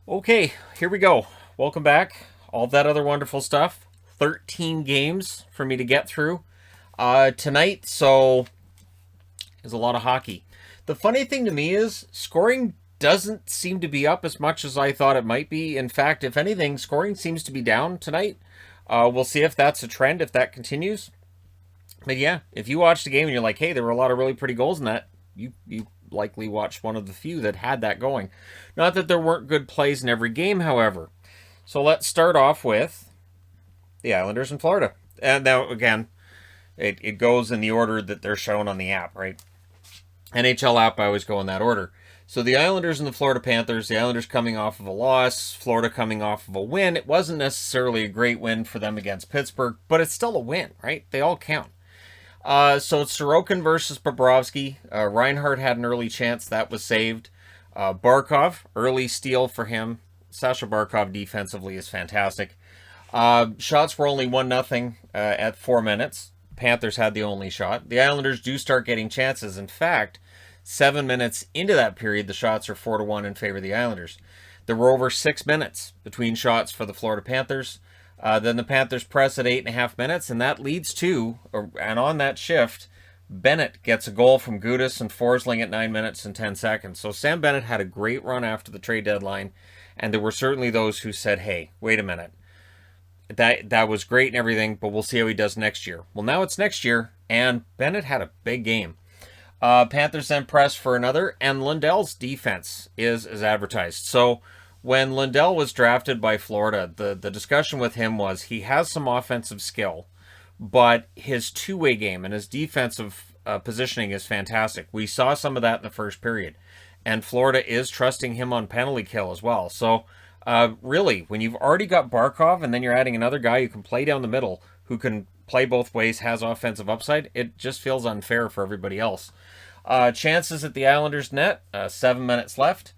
Okay, here we go. Welcome back. All that other wonderful stuff. 13 games for me to get through tonight, so there's a lot of hockey. The funny thing to me is scoring doesn't seem to be up as much as I thought it might be. In fact, if anything, scoring seems to be down tonight. We'll see if that's a trend, if that continues. But yeah, if you watched the game and you're like, hey, there were a lot of really pretty goals in that, you likely watched one of the few that had that going. Not that there weren't good plays in every game, however. So let's start off with the Islanders in Florida. And now, again, it goes in the order that they're shown on the app, right? NHL app, I always go in that order. So the Islanders and the Florida Panthers, the Islanders coming off of a loss, Florida coming off of a win. It wasn't necessarily a great win for them against Pittsburgh, but it's still a win, right? They all count. So it's Sorokin versus Bobrovsky. Reinhardt had an early chance. That was saved. Barkov, early steal for him. Sasha Barkov defensively is fantastic. Shots were only 1-0 at 4 minutes. Panthers had the only shot. The Islanders do start getting chances. In fact, 7 minutes into that period, the shots are 4-1 in favor of the Islanders. There were over 6 minutes between shots for the Florida Panthers. Then the Panthers press at 8.5 minutes, and that leads to, and on that shift, Bennett gets a goal from Gudas and Forsling at 9 minutes and 10 seconds. So Sam Bennett had a great run after the trade deadline, and there were certainly those who said, hey, wait a minute. That was great and everything, but we'll see how he does next year. Well, now it's next year, and Bennett had a big game. Panthers then press for another, and Lundell's defense is as advertised. So when Lundell was drafted by Florida, the discussion with him was he has some offensive skill, but his two-way game and his defensive positioning is fantastic. We saw some of that in the first period, and Florida is trusting him on penalty kill as well. So really, when you've already got Barkov and then you're adding another guy who can play down the middle, who can play both ways, has offensive upside, it just feels unfair for everybody else. Chances at the Islanders net, 7 minutes left.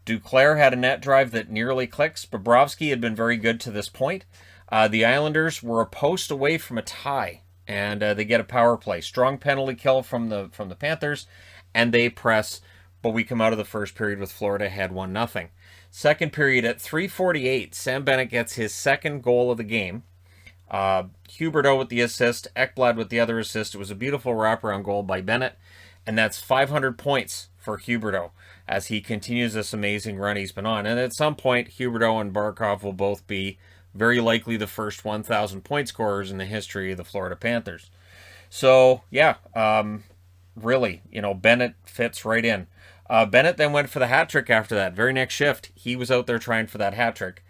Duclair had a net drive that nearly clicks. Bobrovsky had been very good to this point. The Islanders were a post away from a tie, and they get a power play. Strong penalty kill from the Panthers, and they press, but we come out of the first period with Florida ahead 1-0. Second period at 3:48, Sam Bennett gets his second goal of the game. Huberdeau with the assist, Ekblad with the other assist. It was a beautiful wraparound goal by Bennett, and that's 500 points for Huberdeau as he continues this amazing run he's been on. And at some point, Huberdeau and Barkov will both be very likely the first 1,000 point scorers in the history of the Florida Panthers. So, yeah, really, Bennett fits right in. Bennett then went for the hat trick after that. Very next shift, he was out there trying for that hat trick.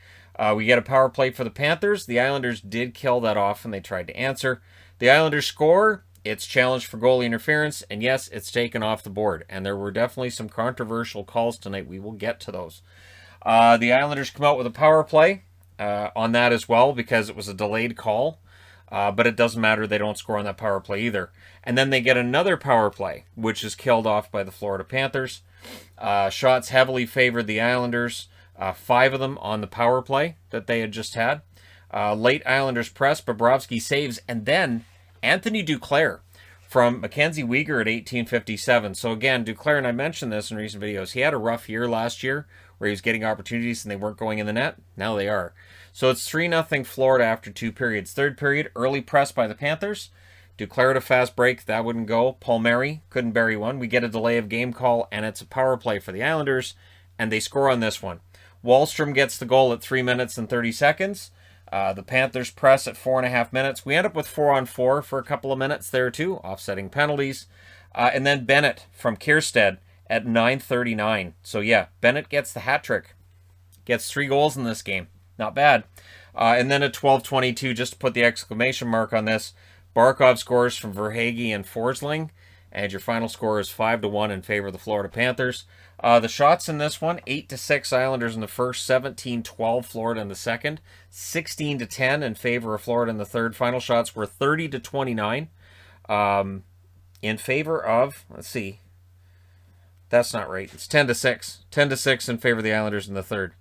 We get a power play for the Panthers. The Islanders did kill that off, and they tried to answer. The Islanders score. It's challenged for goalie interference, and yes, it's taken off the board. And there were definitely some controversial calls tonight. We will get to those. The Islanders come out with a power play on that as well because it was a delayed call. But it doesn't matter. They don't score on that power play either. And then they get another power play, which is killed off by the Florida Panthers. Shots heavily favored the Islanders. 5 of them on the power play that they had just had. Late Islanders press, Bobrovsky saves, and then Anthony Duclair from Mackenzie Weegar at 1857. So again, Duclair, and I mentioned this in recent videos, he had a rough year last year where he was getting opportunities and they weren't going in the net. Now they are. So it's 3-0 Florida after 2 periods. Third period, early press by the Panthers. Duclair to fast break, that wouldn't go. Palmieri couldn't bury one. We get a delay of game call, and it's a power play for the Islanders, and they score on this one. Wallstrom gets the goal at 3 minutes and 30 seconds. The Panthers press at 4.5 minutes. We end up with 4-on-4 for a couple of minutes there too, offsetting penalties. And then Bennett from Kierstead at 9:39. So yeah, Bennett gets the hat trick. Gets 3 goals in this game. Not bad. And then at 12:22, just to put the exclamation mark on this, Barkov scores from Verhaeghe and Forsling. And your final score is 5-1 in favor of the Florida Panthers. The shots in this one, 8-6 Islanders in the first, 17-12 Florida in the second, 16-10 in favor of Florida in the third. Final shots were 30-29 in favor of, let's see, that's not right. It's 10-6. 10-6 in favor of the Islanders in the third.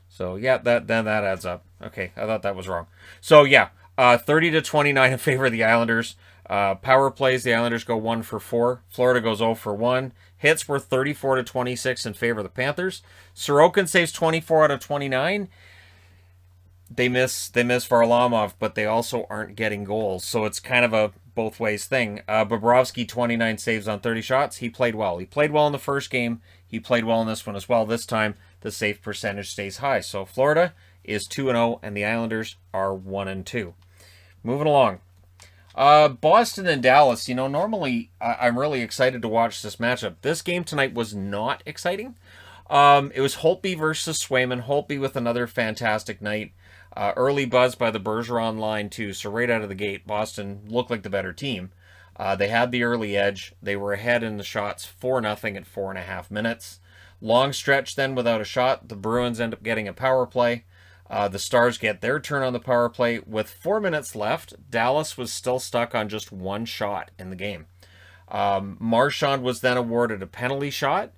So yeah, that adds up. Okay, I thought that was wrong. So yeah, 30-29 in favor of the Islanders. Power plays, the Islanders go 1 for 4. Florida goes 0 for 1. Hits were 34 to 26 in favor of the Panthers. Sorokin saves 24 out of 29. They miss Varlamov, but they also aren't getting goals. So it's kind of a both ways thing. Bobrovsky, 29 saves on 30 shots. He played well. He played well in the first game. He played well in this one as well. This time, the save percentage stays high. So Florida is 2-0, and the Islanders are 1-2. Moving along. Boston and Dallas, normally I'm really excited to watch this matchup. This game tonight was not exciting. It was Holtby versus Swayman. Holtby with another fantastic night. Early buzz by the Bergeron line, too. So right out of the gate, Boston looked like the better team. They had the early edge. They were ahead in the shots 4-0 at 4.5 minutes. Long stretch then without a shot. The Bruins end up getting a power play. The Stars get their turn on the power play. With 4 minutes left, Dallas was still stuck on just one shot in the game. Marchand was then awarded a penalty shot.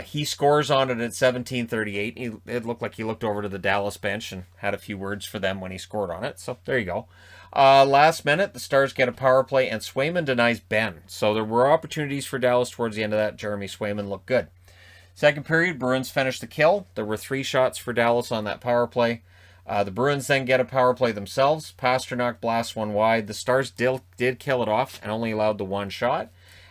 He scores on it at 17:38. It looked like he looked over to the Dallas bench and had a few words for them when he scored on it. So there you go. Last minute, the Stars get a power play, and Swayman denies Ben. So there were opportunities for Dallas towards the end of that. Jeremy Swayman looked good. Second period, Bruins finished the kill. There were 3 shots for Dallas on that power play. The Bruins then get a power play themselves. Pasternak blasts one wide. The Stars did kill it off and only allowed the 1 shot.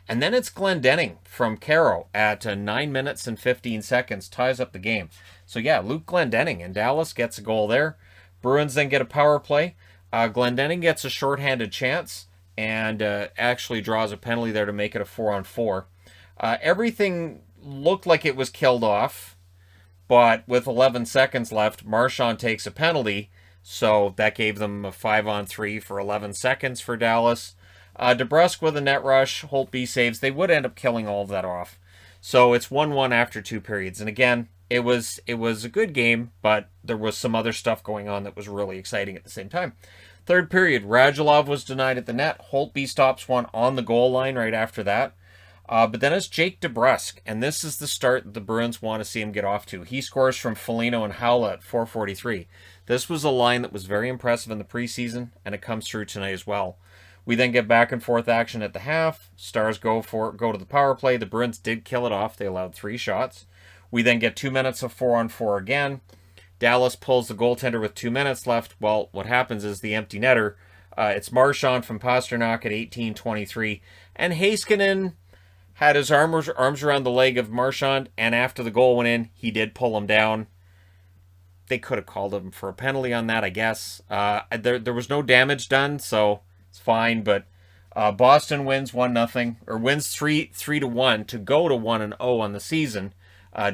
And then it's Glendening from Caro at 9 minutes and 15 seconds, ties up the game. So yeah, Luke Glendening in Dallas gets a goal there. Bruins then get a power play. Glendening gets a shorthanded chance and actually draws a penalty there to make it a 4-on-4. Everything looked like it was killed off, but with 11 seconds left, Marchand takes a penalty, so that gave them a 5-on-3 for 11 seconds for Dallas. DeBrusk with a net rush, Holtby saves. They would end up killing all of that off. So it's 1-1 after 2 periods. And again, it was a good game, but there was some other stuff going on that was really exciting at the same time. Third period, Radulov was denied at the net. Holtby stops one on the goal line right after that. But then it's Jake DeBrusk, and this is the start that the Bruins want to see him get off to. He scores from Foligno and Howlett at 4:43. This was a line that was very impressive in the preseason, and it comes through tonight as well. We then get back and forth action at the half. Stars go to the power play. The Bruins did kill it off. They allowed 3 shots. We then get 2 minutes of 4-on-4 again. Dallas pulls the goaltender with 2 minutes left. Well, what happens is the empty netter. It's Marchand from Pasternak at 18:23. And Heiskanen had his arms around the leg of Marchand, and after the goal went in, he did pull him down. They could have called him for a penalty on that, I guess. There was no damage done, so it's fine, but Boston wins 1-0, or wins 3-1 to go to 1-0 on the season.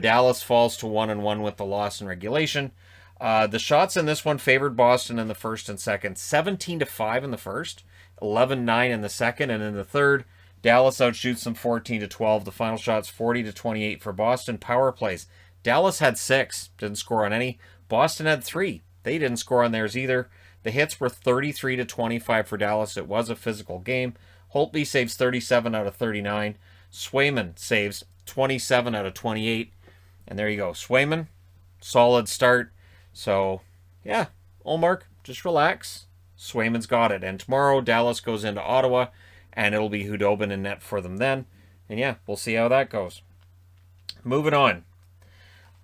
Dallas falls to 1-1 with the loss in regulation. The shots in this one favored Boston in the first and second. 17-5 in the first, 11-9 in the second, and in the third, Dallas outshoots them 14-12. The final shot's 40-28 for Boston. Power plays. Dallas had 6, didn't score on any. Boston had 3. They didn't score on theirs either. The hits were 33-25 for Dallas. It was a physical game. Holtby saves 37 out of 39. Swayman saves 27 out of 28. And there you go. Swayman, solid start. So, yeah, Olmark, just relax. Swayman's got it. And tomorrow, Dallas goes into Ottawa, and it'll be Hudobin in net for them then. And yeah, we'll see how that goes. Moving on.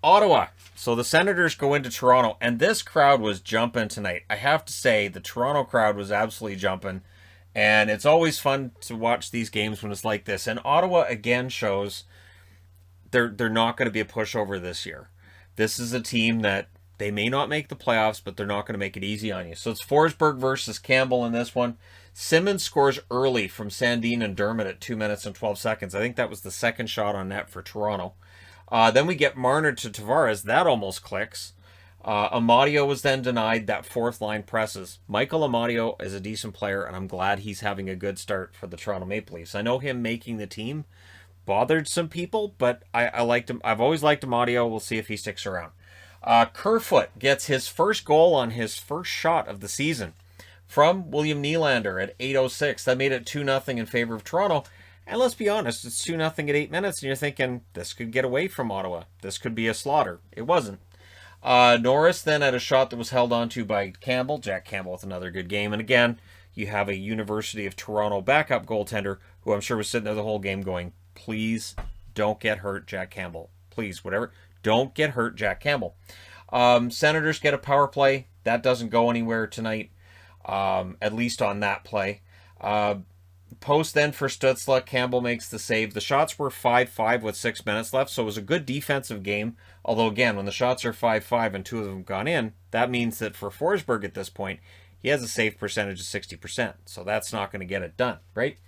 Ottawa. So the Senators go into Toronto, and this crowd was jumping tonight. I have to say, the Toronto crowd was absolutely jumping, and it's always fun to watch these games when it's like this. And Ottawa, again, shows they're not going to be a pushover this year. This is a team that they may not make the playoffs, but they're not going to make it easy on you. So it's Forsberg versus Campbell in this one. Simmons scores early from Sandin and Dermott at 2 minutes and 12 seconds. I think that was the second shot on net for Toronto. Then we get Marner to Tavares. That almost clicks. Amadio was then denied. That fourth line presses. Michael Amadio is a decent player, and I'm glad he's having a good start for the Toronto Maple Leafs. I know him making the team bothered some people, but I liked him. I've always liked Amadio. We'll see if he sticks around. Kerfoot gets his first goal on his first shot of the season from William Nylander at 8:06. That made it 2-0 in favor of Toronto. And let's be honest, it's 2-0 at 8 minutes, and you're thinking, this could get away from Ottawa. This could be a slaughter. It wasn't. Norris then had a shot that was held onto by Campbell. Jack Campbell with another good game. And again, you have a University of Toronto backup goaltender who I'm sure was sitting there the whole game going, please Don't get hurt, Jack Campbell. Please, whatever. Don't get hurt, Jack Campbell. Senators get a power play. That doesn't go anywhere tonight, at least on that play. Post then for Stützle. Campbell makes the save. The shots were 5-5 with 6 minutes left, so it was a good defensive game. Although, again, when the shots are 5-5 and 2 of them gone in, that means that for Forsberg at this point, he has a save percentage of 60%. So that's not going to get it done, right?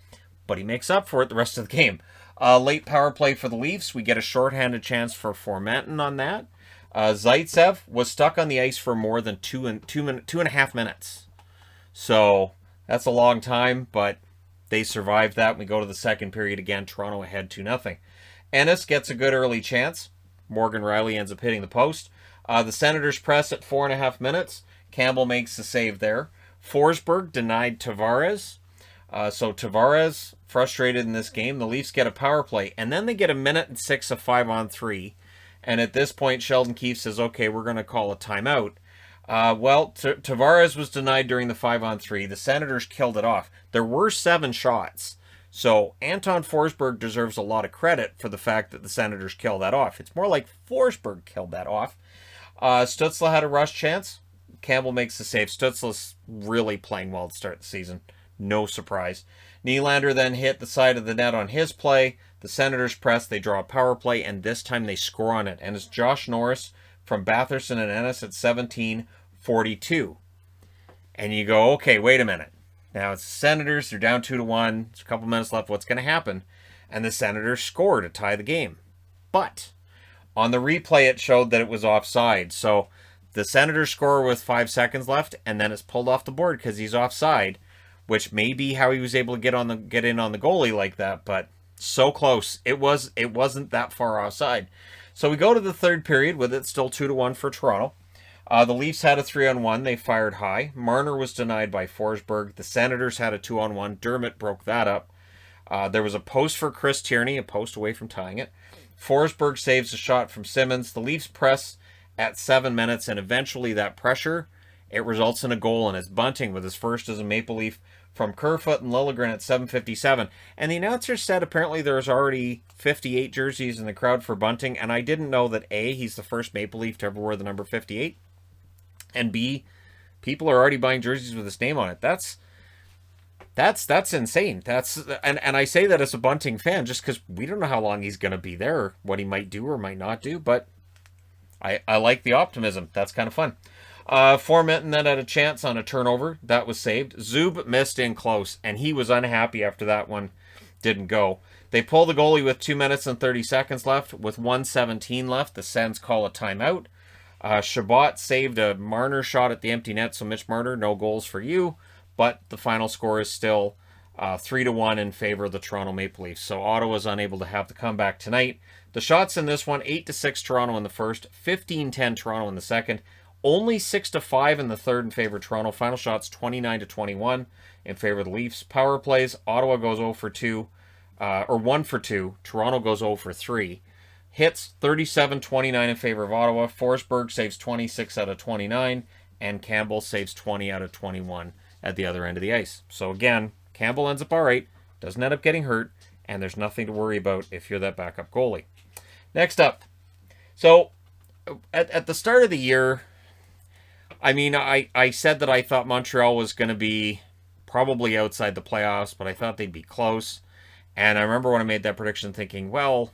But he makes up for it the rest of the game. Late power play for the Leafs. We get a shorthanded chance for Formenton on that. Zaitsev was stuck on the ice for more than 2.5 minutes. So that's a long time, but they survived that. We go to the second period again. Toronto ahead 2-0. Ennis gets a good early chance. Morgan Riley ends up hitting the post. The Senators press at 4.5 minutes. Campbell makes the save there. Forsberg denied Tavares. So Tavares frustrated in this game. The Leafs get a power play, and then they get 1:06 of 5-on-3. And at this point, Sheldon Keefe says, okay, we're going to call a timeout. Tavares was denied during the 5-on-3. The Senators killed it off. There were 7 shots. So Anton Forsberg deserves a lot of credit for the fact that the Senators killed that off. It's more like Forsberg killed that off. Stützle had a rush chance. Campbell makes the save. Stützle's really playing well to start the season. No surprise. Nylander then hit the side of the net on his play. The Senators press. They draw a power play, and this time they score on it. And it's Josh Norris from Batherson and Ennis at 17:42. And you go, okay, wait a minute. Now it's the Senators. They're down 2-1. There's a couple minutes left. What's going to happen? And the Senators score to tie the game. But on the replay, it showed that it was offside. So the Senators score with 5 seconds left, and then it's pulled off the board because he's offside, which may be how he was able to get in on the goalie like that. But so close. It wasn't that far offside. So we go to the third period with it still 2-1 for Toronto. The Leafs had a 3-on-1. They fired high. Marner was denied by Forsberg. The Senators had a 2-on-1. Dermott broke that up. There was a post for Chris Tierney, a post away from tying it. Forsberg saves a shot from Simmons. The Leafs press at 7 minutes, and eventually that pressure, it results in a goal, and it's Bunting with his first as a Maple Leaf from Kerfoot and Liljegren at 7:57. And the announcer said apparently there's already 58 jerseys in the crowd for Bunting, and I didn't know that A, he's the first Maple Leaf to ever wear the number 58, and B, people are already buying jerseys with his name on it. That's insane. And I say that as a Bunting fan just because we don't know how long he's going to be there, or what he might do or might not do, but I like the optimism. That's kind of fun. Formenton then had a chance on a turnover. That was saved. Zub missed in close, and he was unhappy after that one didn't go. They pull the goalie with 2 minutes and 30 seconds left. With 1:17 left, the Sens call a timeout. Shabbat saved a Marner shot at the empty net, so Mitch Marner, no goals for you. But the final score is still 3-1 in favor of the Toronto Maple Leafs. So Ottawa's unable to have the comeback tonight. The shots in this one, 8-6 Toronto in the first, 15-10 Toronto in the second. Only 6-5 in the third in favor of Toronto. Final shots 29-21 in favor of the Leafs. Power plays, Ottawa goes 0 for 2, or 1 for 2. Toronto goes 0 for 3. Hits 37-29 in favor of Ottawa. Forsberg saves 26 out of 29, and Campbell saves 20 out of 21 at the other end of the ice. So again, Campbell ends up all right, doesn't end up getting hurt, and there's nothing to worry about if you're that backup goalie. Next up, so at the start of the year, I mean, I said that I thought Montreal was going to be probably outside the playoffs, but I thought they'd be close. And I remember when I made that prediction thinking, well,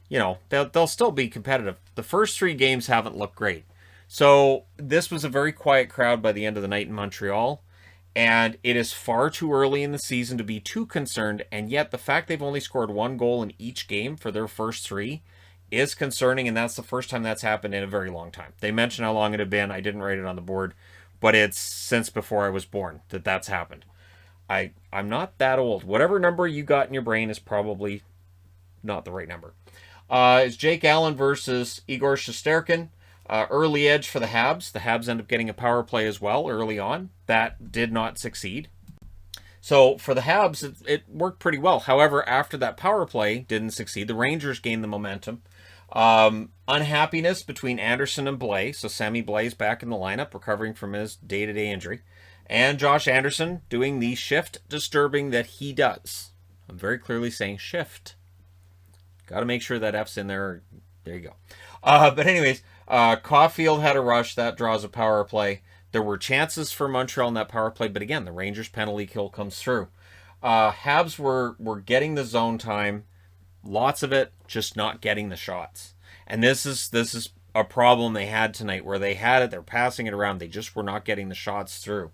you know, they'll still be competitive. The first 3 games haven't looked great. So this was a very quiet crowd by the end of the night in Montreal. And it is far too early in the season to be too concerned. And yet the fact they've only scored 1 goal in each game for their first 3 is concerning. And that's the first time that's happened in a very long time. They mentioned how long it had been. I didn't write it on the board. But it's since before I was born that that's happened. I'm not that old. Whatever number you got in your brain is probably not the right number. It's Jake Allen versus Igor Shesterkin. Early edge for the Habs. The Habs end up getting a power play as well early on. That did not succeed. So for the Habs, it worked pretty well. However, after that power play didn't succeed, the Rangers gained the momentum. Unhappiness between Anderson and Blais. So Sammy Blais back in the lineup, recovering from his day-to-day injury. And Josh Anderson doing the shift disturbing that he does. I'm very clearly saying shift. Got to make sure that F's in there. There you go. But anyways, Caulfield had a rush. That draws a power play. There were chances for Montreal in that power play, but again, the Rangers penalty kill comes through. Habs were getting the zone time, lots of it, just not getting the shots. And this is a problem they had tonight, where they had it, they're passing it around, they just were not getting the shots through.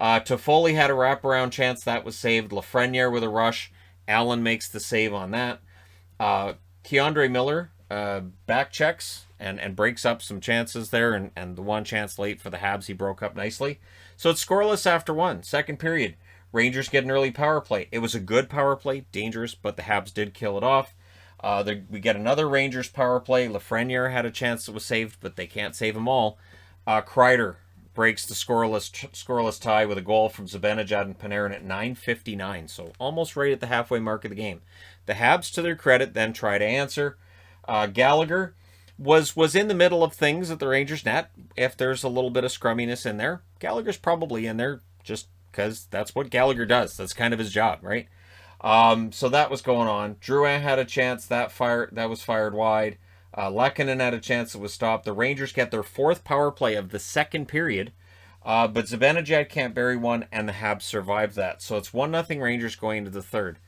Toffoli had a wraparound chance, that was saved. Lafreniere with a rush, Allen makes the save on that. Keandre Miller back checks and breaks up some chances there, and the one chance late for the Habs, he broke up nicely. So it's scoreless after one. Second period, Rangers get an early power play. It was a good power play, dangerous, but the Habs did kill it off. We get another Rangers power play. Lafreniere had a chance that was saved, but they can't save them all. Kreider breaks the scoreless tie with a goal from Zibanejad and Panarin at 9:59, so almost right at the halfway mark of the game. The Habs, to their credit, then try to answer. Gallagher was in the middle of things at the Rangers net. If there's a little bit of scrumminess in there, Gallagher's probably in there just because that's what Gallagher does. That's kind of his job, right? So that was going on. Drouin had a chance that was fired wide. Lehkonen had a chance that was stopped. The Rangers get their fourth power play of the second period, but Zibanejad can't bury one, and the Habs survive that. So it's 1-0 Rangers going into the third.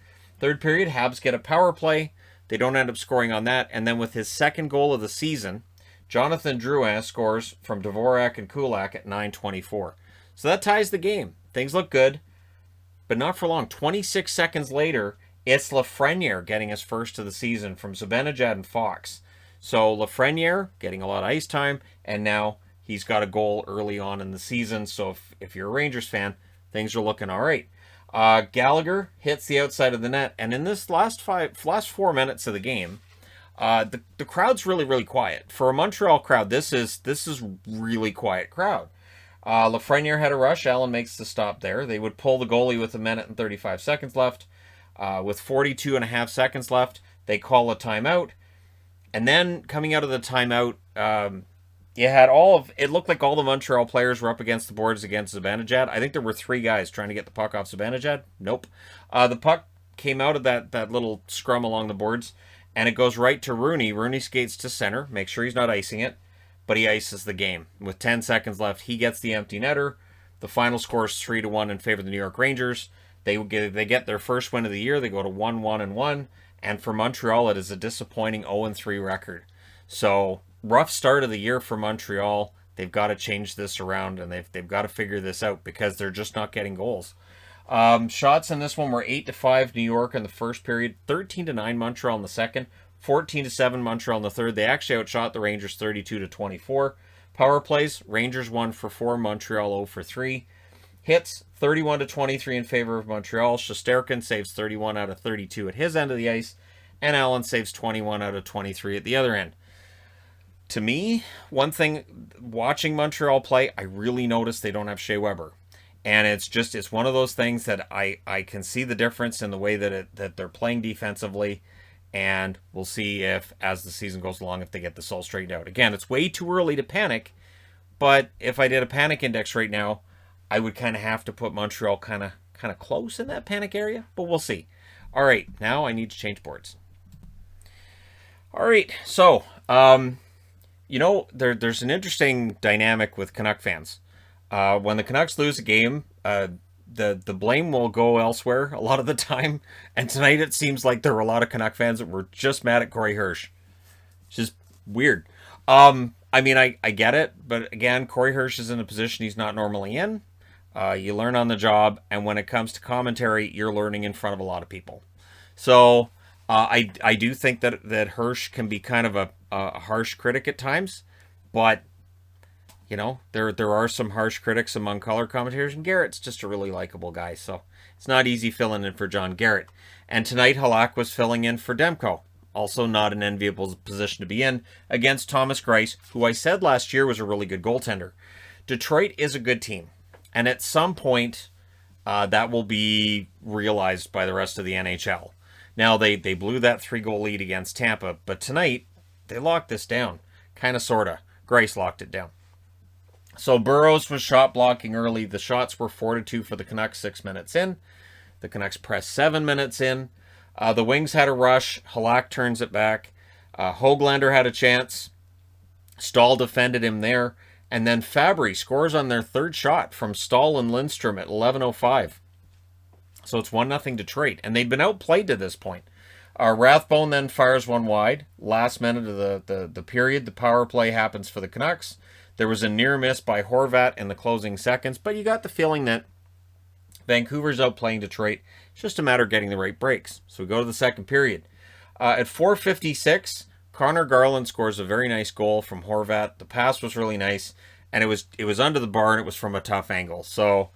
Third period, Habs get a power play. They don't end up scoring on that, and then with his second goal of the season, Jonathan Drouin scores from Dvorak and Kulak at 9:24. So that ties the game. Things look good, but not for long. 26 seconds later, it's Lafreniere getting his first of the season from Zibanejad and Fox. So Lafreniere getting a lot of ice time, and now he's got a goal early on in the season. So if you're a Rangers fan, things are looking all right. Gallagher hits the outside of the net, and in this last 4 minutes of the game, the crowd's really quiet. For a Montreal crowd, this is really quiet crowd. Lafreniere had a rush. Allen makes the stop there. They would pull the goalie with 1 minute and 35 seconds left. With 42 and a half seconds left, they call a timeout. And then coming out of the timeout, you had it looked like all the Montreal players were up against the boards against Zibanejad. I think there were 3 guys trying to get the puck off Zibanejad. Nope. The puck came out of that little scrum along the boards, and it goes right to Rooney. Rooney skates to center, make sure he's not icing it, but he ices the game. With 10 seconds left, he gets the empty netter. The final score is 3-1 in favor of the New York Rangers. They get their first win of the year. They go to 1-1-1, and for Montreal, it is a disappointing 0-3 record. So rough start of the year for Montreal. They've got to change this around, and they've got to figure this out because they're just not getting goals. Shots in this one were 8-5 New York in the first period, 13-9 Montreal in the second, 14-7 Montreal in the third. They actually outshot the Rangers 32-24. Power plays, Rangers 1 for 4, Montreal 0 for 3. Hits, 31-23 in favor of Montreal. Shesterkin saves 31 out of 32 at his end of the ice, and Allen saves 21 out of 23 at the other end. To me, one thing, watching Montreal play, I really noticed they don't have Shea Weber. And it's one of those things that I can see the difference in the way that they're playing defensively, and we'll see if, as the season goes along, if they get this all straightened out. Again, it's way too early to panic, but if I did a panic index right now, I would kind of have to put Montreal kind of close in that panic area, but we'll see. All right, now I need to change boards. All right, so there's an interesting dynamic with Canuck fans. When the Canucks lose a game, the blame will go elsewhere a lot of the time. And tonight it seems like there were a lot of Canuck fans that were just mad at Corey Hirsch. It's just weird. I get it, but again, Corey Hirsch is in a position he's not normally in. You learn on the job, and when it comes to commentary, you're learning in front of a lot of people. So I do think that Hirsch can be kind of a harsh critic at times, but there are some harsh critics among color commentators, and Garrett's just a really likable guy, so it's not easy filling in for John Garrett. And tonight, Halak was filling in for Demko. Also not an enviable position to be in against Thomas Greiss, who I said last year was a really good goaltender. Detroit is a good team, and at some point, that will be realized by the rest of the NHL. Now, they blew that 3-goal lead against Tampa, but tonight, they locked this down. Kind of, sort of. Greiss locked it down. So Burroughs was shot blocking early. The shots were 4-2 for the Canucks 6 minutes in. The Canucks pressed 7 minutes in. The Wings had a rush. Halak turns it back. Höglander had a chance. Stahl defended him there. And then Fabry scores on their third shot from Stahl and Lindstrom at 11:05. So it's 1-0 Detroit. And they'd been outplayed to this point. Rathbone then fires one wide. Last minute of the period, the power play happens for the Canucks. There was a near miss by Horvat in the closing seconds, but you got the feeling that Vancouver's outplaying Detroit. It's just a matter of getting the right breaks. So we go to the second period. At 4:56, Connor Garland scores a very nice goal from Horvat. The pass was really nice, and it was under the bar, and it was from a tough angle. So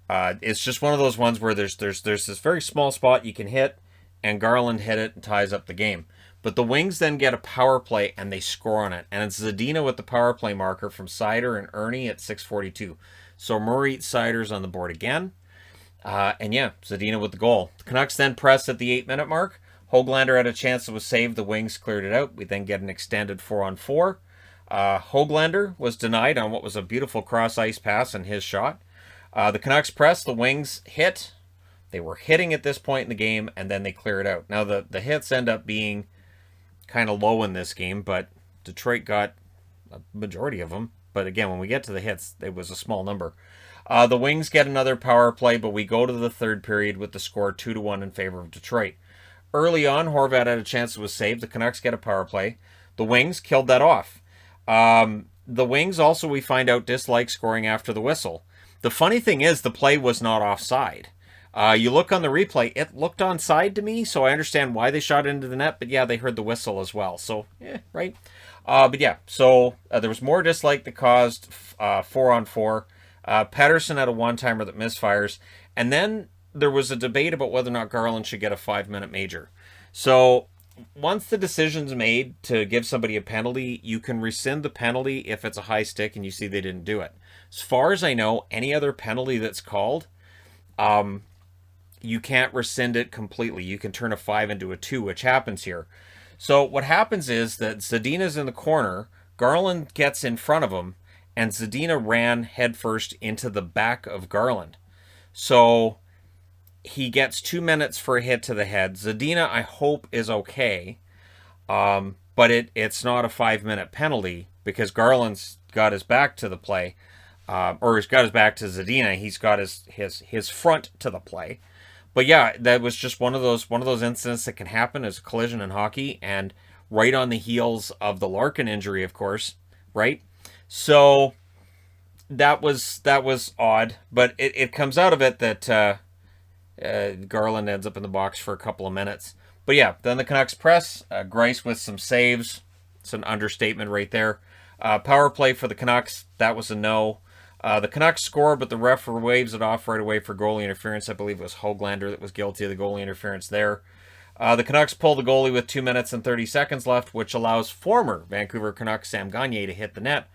it's just one of those ones where there's this very small spot you can hit, and Garland hit it and ties up the game. But the Wings then get a power play, and they score on it. And it's Zadina with the power play marker from Seider and Ernie at 6:42. So Maurice Seider's on the board again. And yeah, Zadina with the goal. The Canucks then press at the 8-minute mark. Höglander had a chance that was saved. The Wings cleared it out. We then get an extended 4-on-4. Höglander was denied on what was a beautiful cross-ice pass and his shot. The Canucks press. The Wings hit. They were hitting at this point in the game, and then they clear it out. Now, the hits end up being kind of low in this game, but Detroit got a majority of them. But again, when we get to the hits, it was a small number. The Wings get another power play, but we go to the third period with the score 2-1 in favor of Detroit. Early on, Horvat had a chance that was saved. The Canucks get a power play. The Wings killed that off. The Wings also, we find out, dislike scoring after the whistle. The funny thing is, the play was not offside. You look on the replay, it looked onside to me, so I understand why they shot into the net, but yeah, they heard the whistle as well, so, right? But yeah, so there was more dislike that caused 4-on-4. Pettersson had a one-timer that misfires, and then there was a debate about whether or not Garland should get a 5-minute major. So once the decision's made to give somebody a penalty, you can rescind the penalty if it's a high stick and you see they didn't do it. As far as I know, any other penalty that's called, you can't rescind it completely. You can turn a 5 into a 2, which happens here. So what happens is that Zadina's in the corner, Garland gets in front of him, and Zadina ran headfirst into the back of Garland. So he gets 2 minutes for a hit to the head. Zadina, I hope, is okay, but it's not a 5-minute penalty because Garland's got his back to the play, or he's got his back to Zadina. He's got his front to the play. But yeah, that was just one of those incidents that can happen as a collision in hockey, and right on the heels of the Larkin injury, of course, right? So that was odd, but it comes out of it that Garland ends up in the box for a couple of minutes. But yeah, then the Canucks press. Greiss with some saves. It's an understatement right there. Power play for the Canucks. That was a no. The Canucks score, but the ref waves it off right away for goalie interference. I believe it was Höglander that was guilty of the goalie interference there. The Canucks pull the goalie with 2 minutes and 30 seconds left, which allows former Vancouver Canucks Sam Gagner to hit the net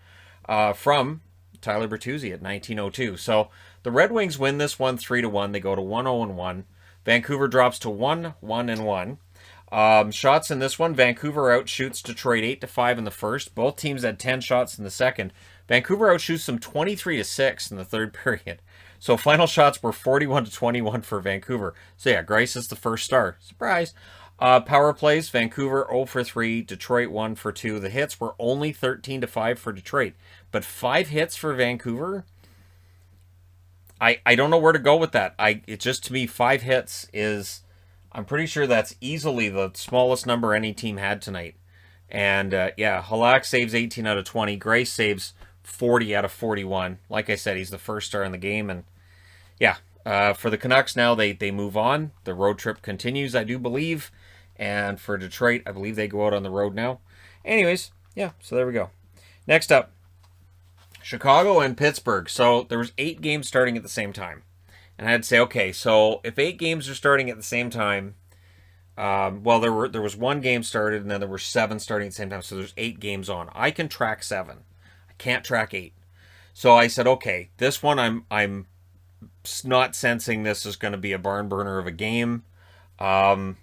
from Tyler Bertuzzi at 19:02. So the Red Wings win this one 3-1. They go to 1-0-1. Vancouver drops to 1-1-1. Shots in this one, Vancouver outshoots Detroit 8-5 in the first. Both teams had 10 shots in the second. Vancouver outshoots them 23-6 in the third period. So final shots were 41-21 for Vancouver. So yeah, Greiss is the first star. Surprise. Power plays, Vancouver 0-for-3, Detroit 1-for-2. The hits were only 13-5 for Detroit. But 5 hits for Vancouver? I don't know where to go with that. It just, to me, 5 hits is, I'm pretty sure that's easily the smallest number any team had tonight. And yeah, Halak saves 18 out of 20. Greiss saves 40 out of 41. Like I said, he's the first star in the game. And yeah, for the Canucks now, they move on. The road trip continues, I do believe. And for Detroit, I believe they go out on the road now. Anyways, yeah, so there we go. Next up, Chicago and Pittsburgh. So there was 8 games starting at the same time. And I had to say, okay, so if 8 games are starting at the same time, well, there was 1 game started, and then there were 7 starting at the same time, so there's 8 games on. I can track 7. I can't track 8. So I said, okay, this one I'm not sensing this is going to be a barn burner of a game. And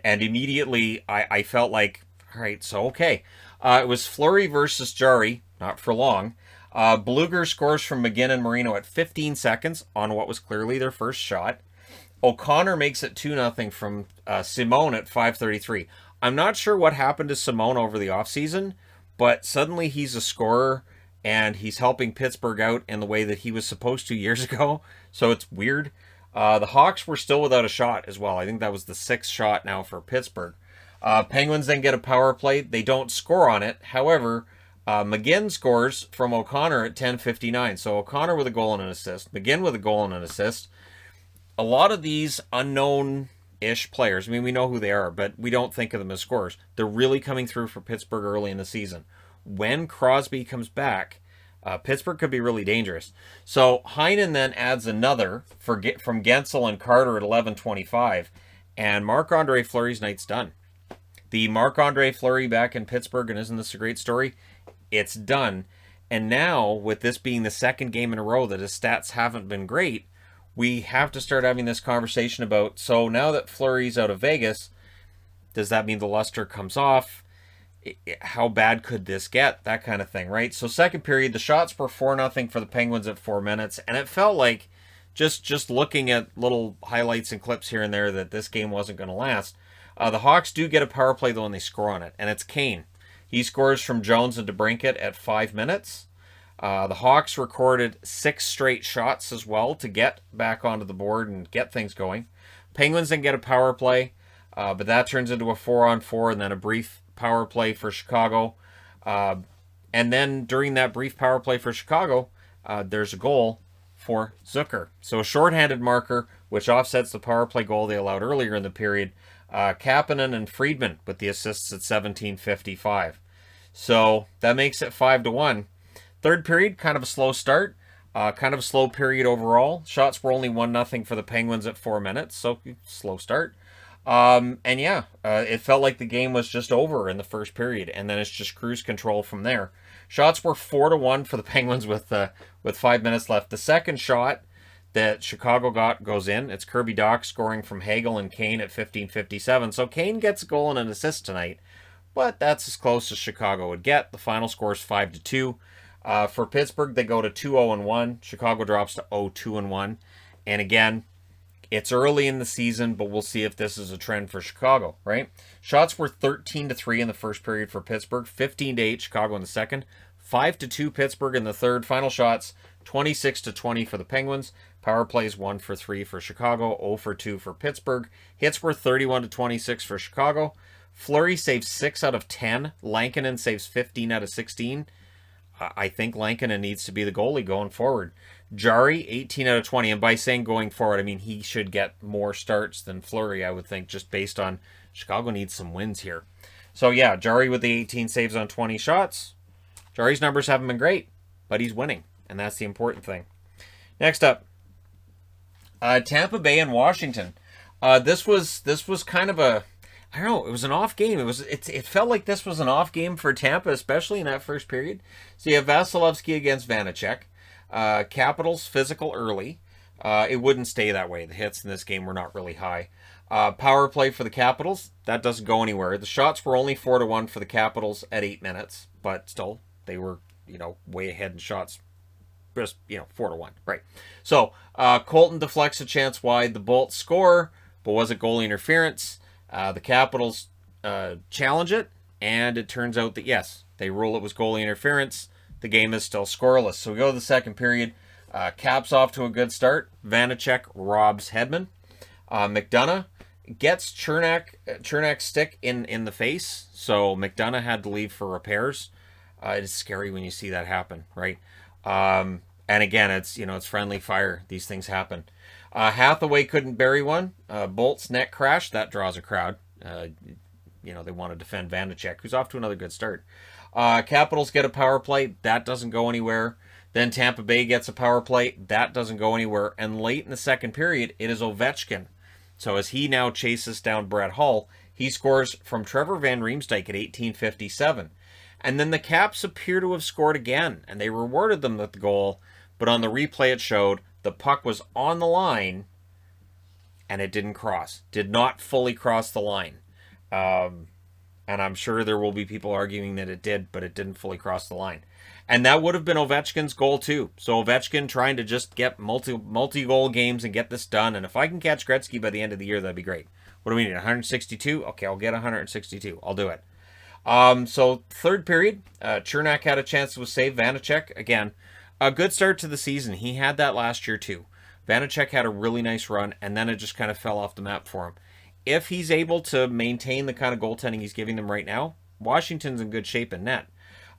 immediately I felt like, all right, so okay. It was Fleury versus Jarry, not for long. Bluger scores from McGinn and Marino at 15 seconds on what was clearly their first shot. O'Connor makes it 2-0 from Simone at 5:33. I'm not sure what happened to Simone over the offseason, but suddenly he's a scorer and he's helping Pittsburgh out in the way that he was supposed to years ago. So it's weird. The Hawks were still without a shot as well. I think that was the 6th shot now for Pittsburgh. Penguins then get a power play. They don't score on it. However, McGinn scores from O'Connor at 10:59. So O'Connor with a goal and an assist. McGinn with a goal and an assist. A lot of these unknown-ish players, I mean, we know who they are, but we don't think of them as scorers. They're really coming through for Pittsburgh early in the season. When Crosby comes back, Pittsburgh could be really dangerous. So Heinen then adds another from Gensel and Carter at 11:25, and Marc-Andre Fleury's night's done. The Marc-Andre Fleury back in Pittsburgh, and isn't this a great story? It's done. And now, with this being the 2nd game in a row that his stats haven't been great, we have to start having this conversation about, so now that Fleury's out of Vegas, does that mean the luster comes off? How bad could this get? That kind of thing, right? So 2nd period, the shots were 4-0 for the Penguins at 4 minutes, and it felt like, just looking at little highlights and clips here and there, that this game wasn't going to last. The Hawks do get a power play, though, and they score on it, and it's Kane. He scores from Jones and DeBrincat at 5 minutes. The Hawks recorded 6 straight shots as well to get back onto the board and get things going. Penguins then get a power play, but that turns into a 4-on-4 and then a brief power play for Chicago. And then during that brief power play for Chicago, there's a goal for Zucker. So a shorthanded marker, which offsets the power play goal they allowed earlier in the period. Kapanen and Friedman with the assists at 17:55. So that makes it 5-1. 3rd period, kind of a slow start. Kind of a slow period overall. Shots were only 1-0 for the Penguins at 4 minutes, so slow start. It felt like the game was just over in the 1st period, and then it's just cruise control from there. Shots were 4-1 for the Penguins with 5 minutes left. The 2nd shot that Chicago got goes in. It's Kirby Dach scoring from Hagel and Kane at 15:57. So Kane gets a goal and an assist tonight, but that's as close as Chicago would get. The final score is 5-2. For Pittsburgh, they go to 2-0-1. Chicago drops to 0-2-1. And again, it's early in the season, but we'll see if this is a trend for Chicago, right? Shots were 13-3 in the 1st period for Pittsburgh, 15-8 Chicago in the 2nd, 5-2 Pittsburgh in the 3rd. Final shots, 26-20 for the Penguins. Power plays 1-for-3 for Chicago, 0-for-2 for Pittsburgh. Hits were 31-26 for Chicago. Fleury saves 6 out of 10. Lankinen saves 15 out of 16. I think Lankinen needs to be the goalie going forward. Jari, 18 out of 20. And by saying going forward, I mean he should get more starts than Fleury, I would think, just based on Chicago needs some wins here. So yeah, Jari with the 18 saves on 20 shots. Jari's numbers haven't been great, but he's winning, and that's the important thing. Next up, Tampa Bay and Washington. This was kind of a, I don't know, it was an off game. It felt like this was an off game for Tampa, especially in that 1st period. So you have Vasilevsky against Vanacek. Capitals physical early. It wouldn't stay that way. The hits in this game were not really high. Power play for the Capitals, that doesn't go anywhere. The shots were only 4-1 for the Capitals at 8 minutes, but still, they were, way ahead in shots. Just, 4-1, right. So, Colton deflects a chance wide. The Bolts score, but was it goalie interference? The Capitals challenge it, and it turns out that, yes, they rule it was goalie interference. The game is still scoreless. So we go to the 2nd period. Caps off to a good start. Vanacek robs Hedman. McDonough gets Chernak's stick in the face, so McDonough had to leave for repairs. It's scary when you see that happen, right? And again, it's friendly fire. These things happen. Hathaway couldn't bury one. Bolt's net crash. That draws a crowd. They want to defend Vanacek, who's off to another good start. Capitals get a power play. That doesn't go anywhere. Then Tampa Bay gets a power play. That doesn't go anywhere. And late in the 2nd period, it is Ovechkin. So as he now chases down Brett Hull, he scores from Trevor Van Riemsdyk at 18:57. And then the Caps appear to have scored again, and they rewarded them with the goal. But on the replay, it showed the puck was on the line, and it didn't cross. Did not fully cross the line. And I'm sure there will be people arguing that it did, but it didn't fully cross the line. And that would have been Ovechkin's goal too. So Ovechkin trying to just get multi-goal games and get this done. And if I can catch Gretzky by the end of the year, that'd be great. What do we need? 162? Okay, I'll get 162. I'll do it. So third period, Chernak had a chance to save Vanacek. Again, a good start to the season. He had that last year too. Vanacek had a really nice run, and then it just kind of fell off the map for him. If he's able to maintain the kind of goaltending he's giving them right now, Washington's in good shape in net.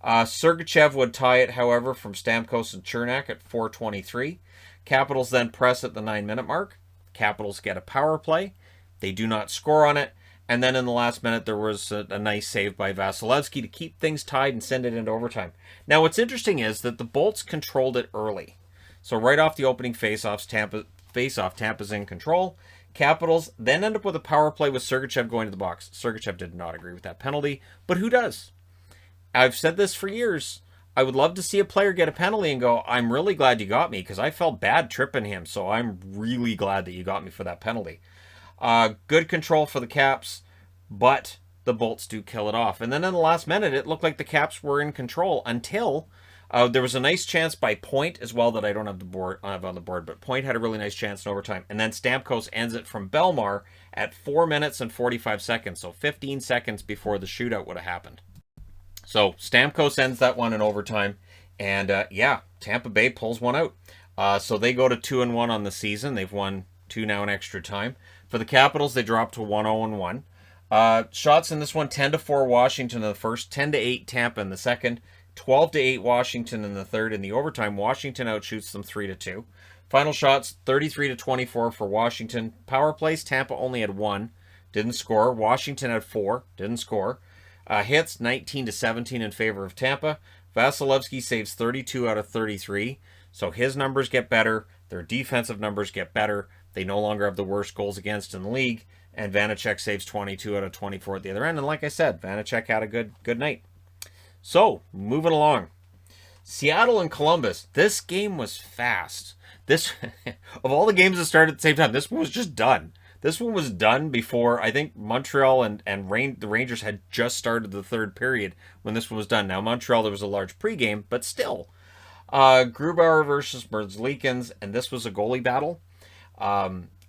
Sergachev would tie it, however, from Stamkos and Chernak at 4:23. Capitals then press at the 9-minute mark. Capitals get a power play. They do not score on it. And then in the last minute, there was a nice save by Vasilevsky to keep things tied and send it into overtime. Now, what's interesting is that the Bolts controlled it early. So right off the opening faceoffs, Tampa's in control. Capitals then end up with a power play with Sergachev going to the box. Sergachev did not agree with that penalty, but who does? I've said this for years. I would love to see a player get a penalty and go, I'm really glad you got me because I felt bad tripping him, so I'm really glad that you got me for that penalty. Good control for the Caps, but the Bolts do kill it off. And then in the last minute, it looked like the Caps were in control until there was a nice chance by Point as well that I don't have on the board, but Point had a really nice chance in overtime. And then Stamkos ends it from Belmar at 4 minutes and 45 seconds, so 15 seconds before the shootout would have happened. So Stamkos ends that one in overtime, and Tampa Bay pulls one out. So they go to 2-1 on the season. They've won 2 now in extra time. For the Capitals, they drop to 1-0-1. Shots in this one: 10-4 Washington in the first, 10-8 Tampa in the second, 12-8 Washington in the third. In the overtime, Washington outshoots them 3-2. Final shots: 33-24 for Washington. Power plays: Tampa only had 1, didn't score. Washington had 4, didn't score. Hits: 19-17 in favor of Tampa. Vasilevsky saves 32 out of 33, so his numbers get better. Their defensive numbers get better. They no longer have the worst goals against in the league. And Vanacek saves 22 out of 24 at the other end. And like I said, Vanacek had a good night. So, moving along. Seattle and Columbus. This game was fast. This, of all the games that started at the same time, this one was just done. This one was done before, I think, Montreal and the Rangers had just started the third period when this one was done. Now, Montreal, there was a large pregame, but still. Grubauer versus Merzlikins, and this was a goalie battle.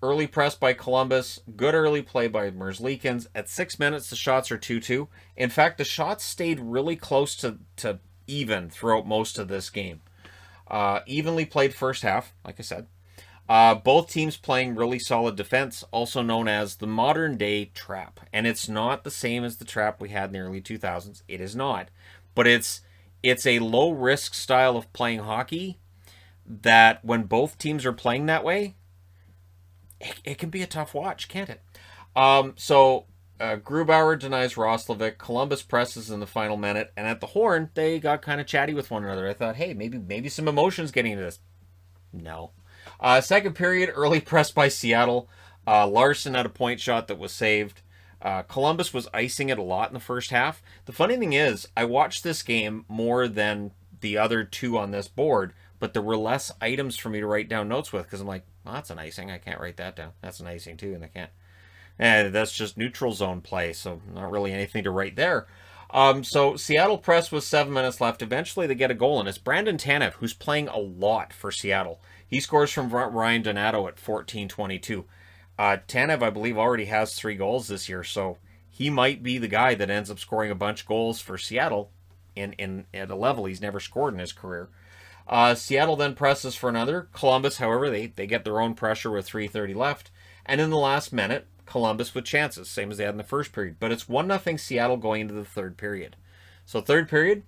Early press by Columbus. Good early play by Merzlikins. At 6 minutes, the shots are 2-2. In fact, the shots stayed really close to even throughout most of this game. Evenly played first half, like I said. Both teams playing really solid defense, also known as the modern day trap. And it's not the same as the trap we had in the early 2000s. It is not. But it's a low risk style of playing hockey that when both teams are playing that way, it can be a tough watch, can't it? Grubauer denies Roslovic. Columbus presses in the final minute, and at the horn, they got kind of chatty with one another. I thought, hey, maybe some emotions getting into this. No. Second period, early press by Seattle. Larson had a point shot that was saved. Columbus was icing it a lot in the first half. The funny thing is, I watched this game more than the other two on this board, but there were less items for me to write down notes with because I'm like, well, that's an icing. I can't write that down. That's an icing too, and I can't. And that's just neutral zone play, so not really anything to write there. So Seattle press with 7 minutes left. Eventually they get a goal, and it's Brandon Tanev, who's playing a lot for Seattle. He scores from Ryan Donato at 14:22. Tanev, I believe, already has 3 goals this year, so he might be the guy that ends up scoring a bunch of goals for Seattle at a level he's never scored in his career. Seattle then presses for another. Columbus, however, they get their own pressure with 3:30 left. And in the last minute, Columbus with chances, same as they had in the first period. But it's 1-0 Seattle going into the third period. So third period,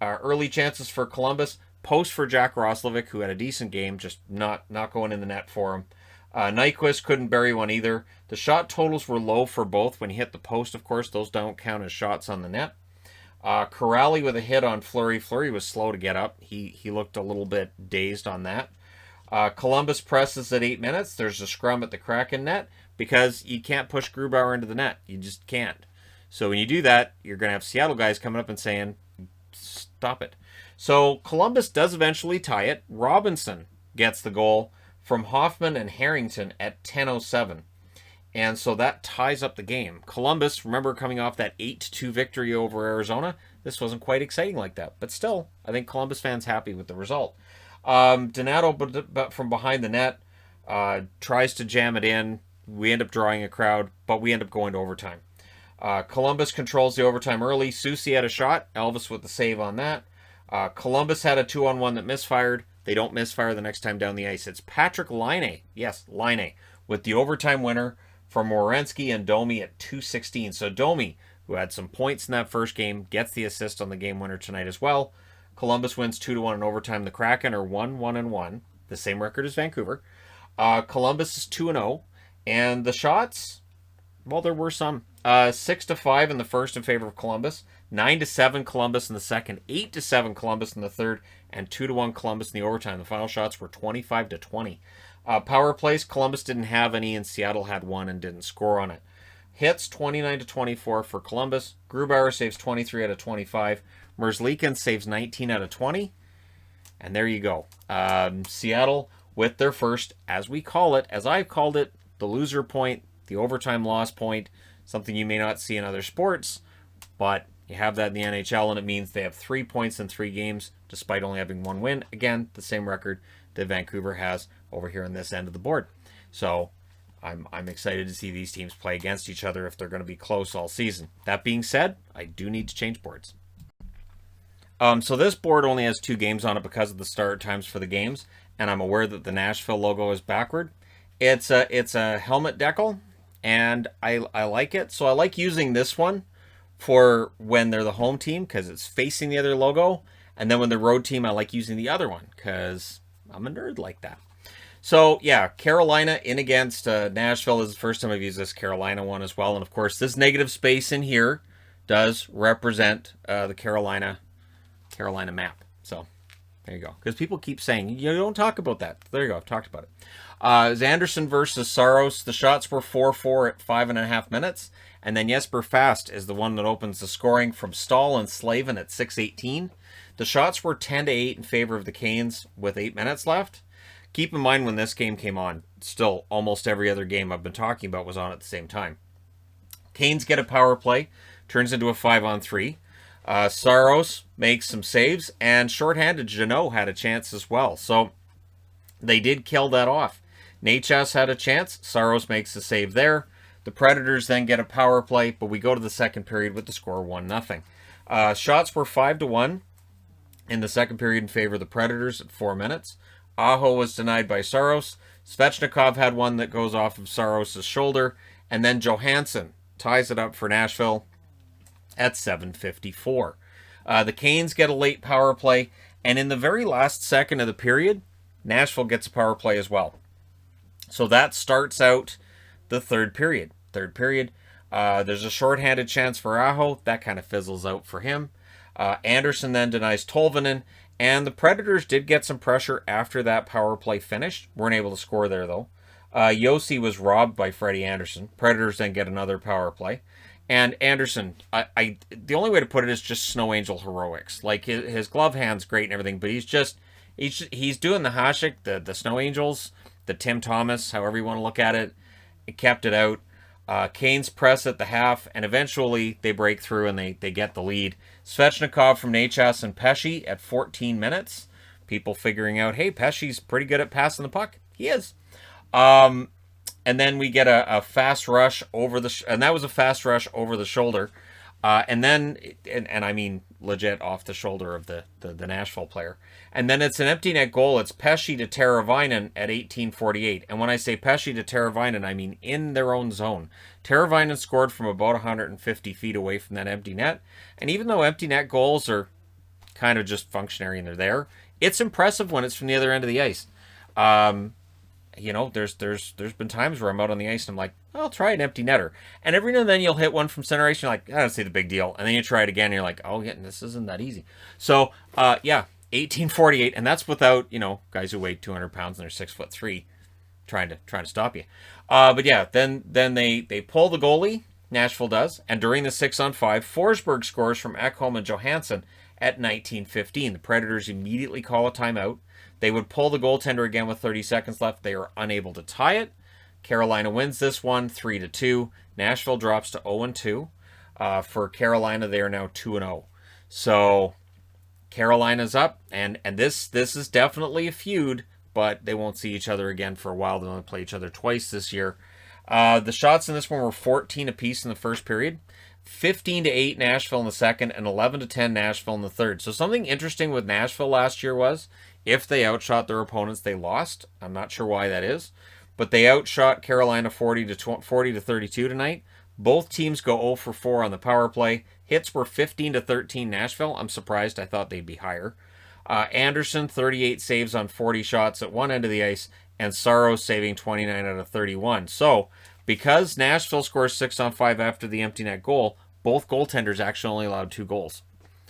early chances for Columbus. Post for Jack Roslovic, who had a decent game, just not going in the net for him. Nyquist couldn't bury one either. The shot totals were low for both. When he hit the post, of course, those don't count as shots on the net. Corrali with a hit on Fleury. Fleury was slow to get up. He looked a little bit dazed on that. Columbus presses at 8 minutes. There's a scrum at the Kraken net because you can't push Grubauer into the net. You just can't. So when you do that, you're going to have Seattle guys coming up and saying, stop it. So Columbus does eventually tie it. Robinson gets the goal from Hoffman and Harrington at 10:07. And so that ties up the game. Columbus, remember coming off that 8-2 victory over Arizona? This wasn't quite exciting like that. But still, I think Columbus fans happy with the result. Donato, but from behind the net, tries to jam it in. We end up drawing a crowd, but we end up going to overtime. Columbus controls the overtime early. Soucy had a shot. Elvis with the save on that. Columbus had a 2-on-1 that misfired. They don't misfire the next time down the ice. It's Patrick Laine. Yes, Laine with the overtime winner for Morensky and Domi at 2:16. So Domi, who had some points in that first game, gets the assist on the game winner tonight as well. Columbus wins 2-1 in overtime. The Kraken are 1-1-1, the same record as Vancouver. Columbus is 2-0, and the shots, well, there were some. 6-5 in the first in favor of Columbus, 9-7 Columbus in the second, 8-7 Columbus in the third, and 2-1 Columbus in the overtime. The final shots were 25-20. Power plays, Columbus didn't have any, and Seattle had one and didn't score on it. Hits, 29-24 for Columbus. Grubauer saves 23 out of 25. Merzlikins saves 19 out of 20. And there you go. Seattle with their first, as we call it, as I've called it, the loser point, the overtime loss point, something you may not see in other sports, but you have that in the NHL, and it means they have 3 points in 3 games, despite only having 1 win. Again, the same record that Vancouver has over here on this end of the board. So I'm excited to see these teams play against each other if they're going to be close all season. That being said, I do need to change boards. So this board only has 2 games on it because of the start times for the games, and I'm aware that the Nashville logo is backward. It's a helmet decal, and I like it. So I like using this one for when they're the home team because it's facing the other logo, and then when the road team, I like using the other one because I'm a nerd like that. So yeah, Carolina in against Nashville is the first time I've used this Carolina one as well, and of course this negative space in here does represent the Carolina map. So there you go. Because people keep saying, you don't talk about that. There you go. I've talked about it. Anderson versus Saros. The shots were 4-4 at 5.5 minutes. And then Jesper Fast is the one that opens the scoring from Stahl and Slavin at 6:18. The shots were 10-8 in favor of the Canes with 8 minutes left. Keep in mind when this game came on, still almost every other game I've been talking about was on at the same time. Canes get a power play. Turns into a 5-on-3. Saros makes some saves, and shorthanded Jeannot had a chance as well. So they did kill that off. Nechas had a chance. Saros makes a save there. The Predators then get a power play, but we go to the second period with the score 1-0. Shots were 5-1 in the second period in favor of the Predators at 4 minutes. Aho was denied by Saros. Svechnikov had one that goes off of Saros' shoulder, and then Johansson ties it up for Nashville at 7:54. The Canes get a late power play, and in the very last second of the period, Nashville gets a power play as well. So that starts out the third period. There's a shorthanded chance for Aho. That kind of fizzles out for him. Anderson then denies Tolvanen, and the Predators did get some pressure after that power play finished. Weren't able to score there, though. Yossi was robbed by Freddie Anderson. Predators then get another power play. And Anderson, the only way to put it is just Snow Angel heroics. Like his glove hand's great and everything, but he's doing the Hasek, the Snow Angels, the Tim Thomas, however you want to look at it. It kept it out. Canes press at the half, and eventually they break through and they get the lead. Svechnikov from Nechas and Pesce at 14 minutes. People figuring out, hey, Pesce's pretty good at passing the puck. He is. And then we get a fast rush over and that was a fast rush over the shoulder. And then, and I mean legit off the shoulder of the Nashville player. And then it's an empty net goal. It's Pesce to Teravainen at 18:48. And when I say Pesce to Teravainen, I mean in their own zone. Teravainen scored from about 150 feet away from that empty net. And even though empty net goals are kind of just functionary and they're there, it's impressive when it's from the other end of the ice. You know, there's been times where I'm out on the ice and I'm like, I'll try an empty netter. And every now and then you'll hit one from center ice and you're like, I don't see the big deal. And then you try it again and you're like, oh, yeah, this isn't that easy. So, yeah, 18:48. And that's without, guys who weigh 200 pounds and they're 6'3" trying to stop you. But yeah, then they pull the goalie, Nashville does. And during the 6-on-5, Forsberg scores from Ekholm and Johansson at 19:15. The Predators immediately call a timeout. They would pull the goaltender again with 30 seconds left. They are unable to tie it. Carolina wins this one 3-2. Nashville drops to 0-2. For Carolina, they are now 2-0. So Carolina's up, and this is definitely a feud, but they won't see each other again for a while. They only play each other twice this year. The shots in this one were 14 apiece in the first period, 15-8 Nashville in the second, and 11-10 Nashville in the third. So something interesting with Nashville last year was if they outshot their opponents, they lost. I'm not sure why that is, but they outshot Carolina 40-32 tonight. Both teams go 0 for 4 on the power play. Hits were 15-13 Nashville. I'm surprised. I thought they'd be higher. Anderson, 38 saves on 40 shots at one end of the ice, and Saros saving 29 out of 31. So, because Nashville scores 6 on 5 after the empty net goal, both goaltenders actually only allowed 2 goals.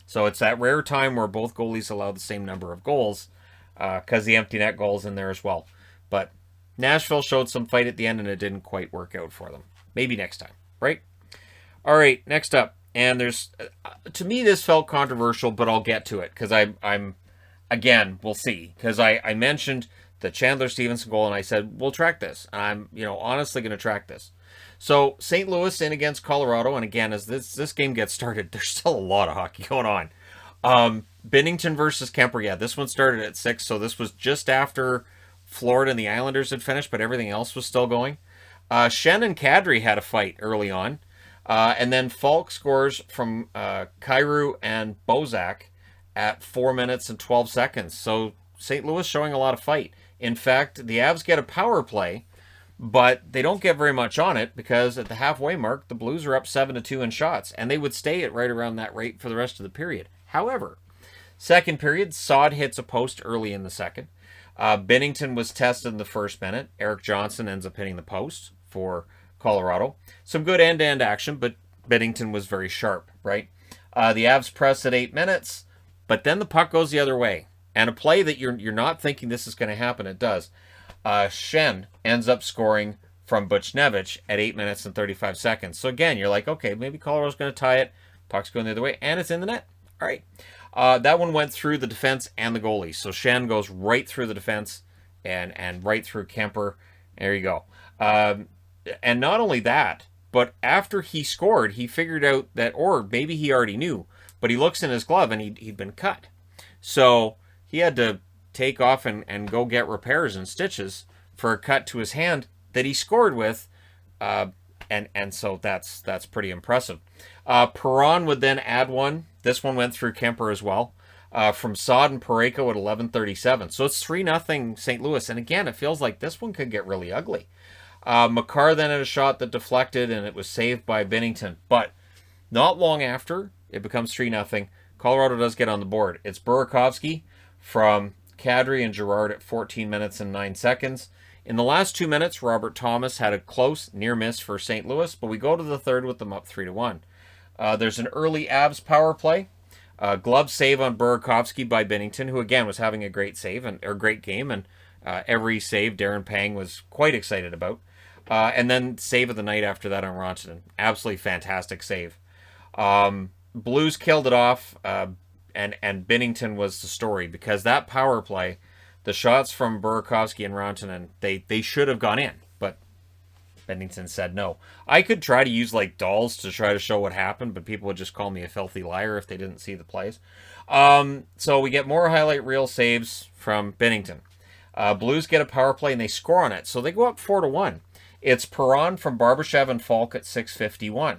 So it's that rare time where both goalies allow the same number of goals, because the empty net goal is in there as well. But Nashville showed some fight at the end, and it didn't quite work out for them. Maybe next time, right? All right, next up. And there's, to me, this felt controversial, but I'll get to it, because I'm again, we'll see. Because I mentioned the Chandler Stevenson goal, and I said, we'll track this. I'm, honestly going to track this. So, St. Louis in against Colorado, and again, as this game gets started, there's still a lot of hockey going on. Binnington versus Kemper, yeah, this one started at 6, so this was just after Florida and the Islanders had finished, but everything else was still going. Shen and Kadri had a fight early on. And then Falk scores from Kyrou and Bozak at 4 minutes and 12 seconds. So St. Louis showing a lot of fight. In fact, the Avs get a power play, but they don't get very much on it because at the halfway mark, the Blues are up 7-2 in shots, and they would stay at right around that rate for the rest of the period. However, second period, Saad hits a post early in the second. Binnington was tested in the first minute. Eric Johnson ends up hitting the post for Colorado. Some good end-to-end action, but Binnington was very sharp, right? The Avs press at 8 minutes, but then the puck goes the other way. And a play that you're not thinking this is going to happen, it does. Shen ends up scoring from Buchnevich at 8 minutes and 35 seconds. So again, you're like, okay, maybe Colorado's going to tie it. Puck's going the other way, and it's in the net. All right. That one went through the defense and the goalie. So Shen goes right through the defense and right through Kemper. There you go. And not only that, but after he scored, he figured out that, or maybe he already knew, but he looks in his glove and he'd been cut. So he had to take off and go get repairs and stitches for a cut to his hand that he scored with. And so that's pretty impressive. Perron would then add one. This one went through Kemper as well. From Saad and Parayko at 11:37. So it's 3-0 St. Louis. And again, it feels like this one could get really ugly. Makar then had a shot that deflected, and it was saved by Binnington. But not long after, it becomes 3-0. Colorado does get on the board. It's Burakovsky from Kadri and Girard at 14 minutes and 9 seconds. In the last 2 minutes, Robert Thomas had a close near miss for St. Louis, but we go to the third with them up 3-1. There's an early Avs power play. Glove save on Burakovsky by Binnington, who again was having a great save or great game, and every save Darren Pang was quite excited about. And then save of the night after that on Rantanen. Absolutely fantastic save. Blues killed it off, and Binnington was the story, because that power play, the shots from Burakovsky and Rantanen, they should have gone in, but Binnington said no. I could try to use like dolls to try to show what happened, but people would just call me a filthy liar if they didn't see the plays. So we get more highlight reel saves from Binnington. Blues get a power play and they score on it, so they go up 4-1. It's Perron from Barbashev and Falk at 6:51.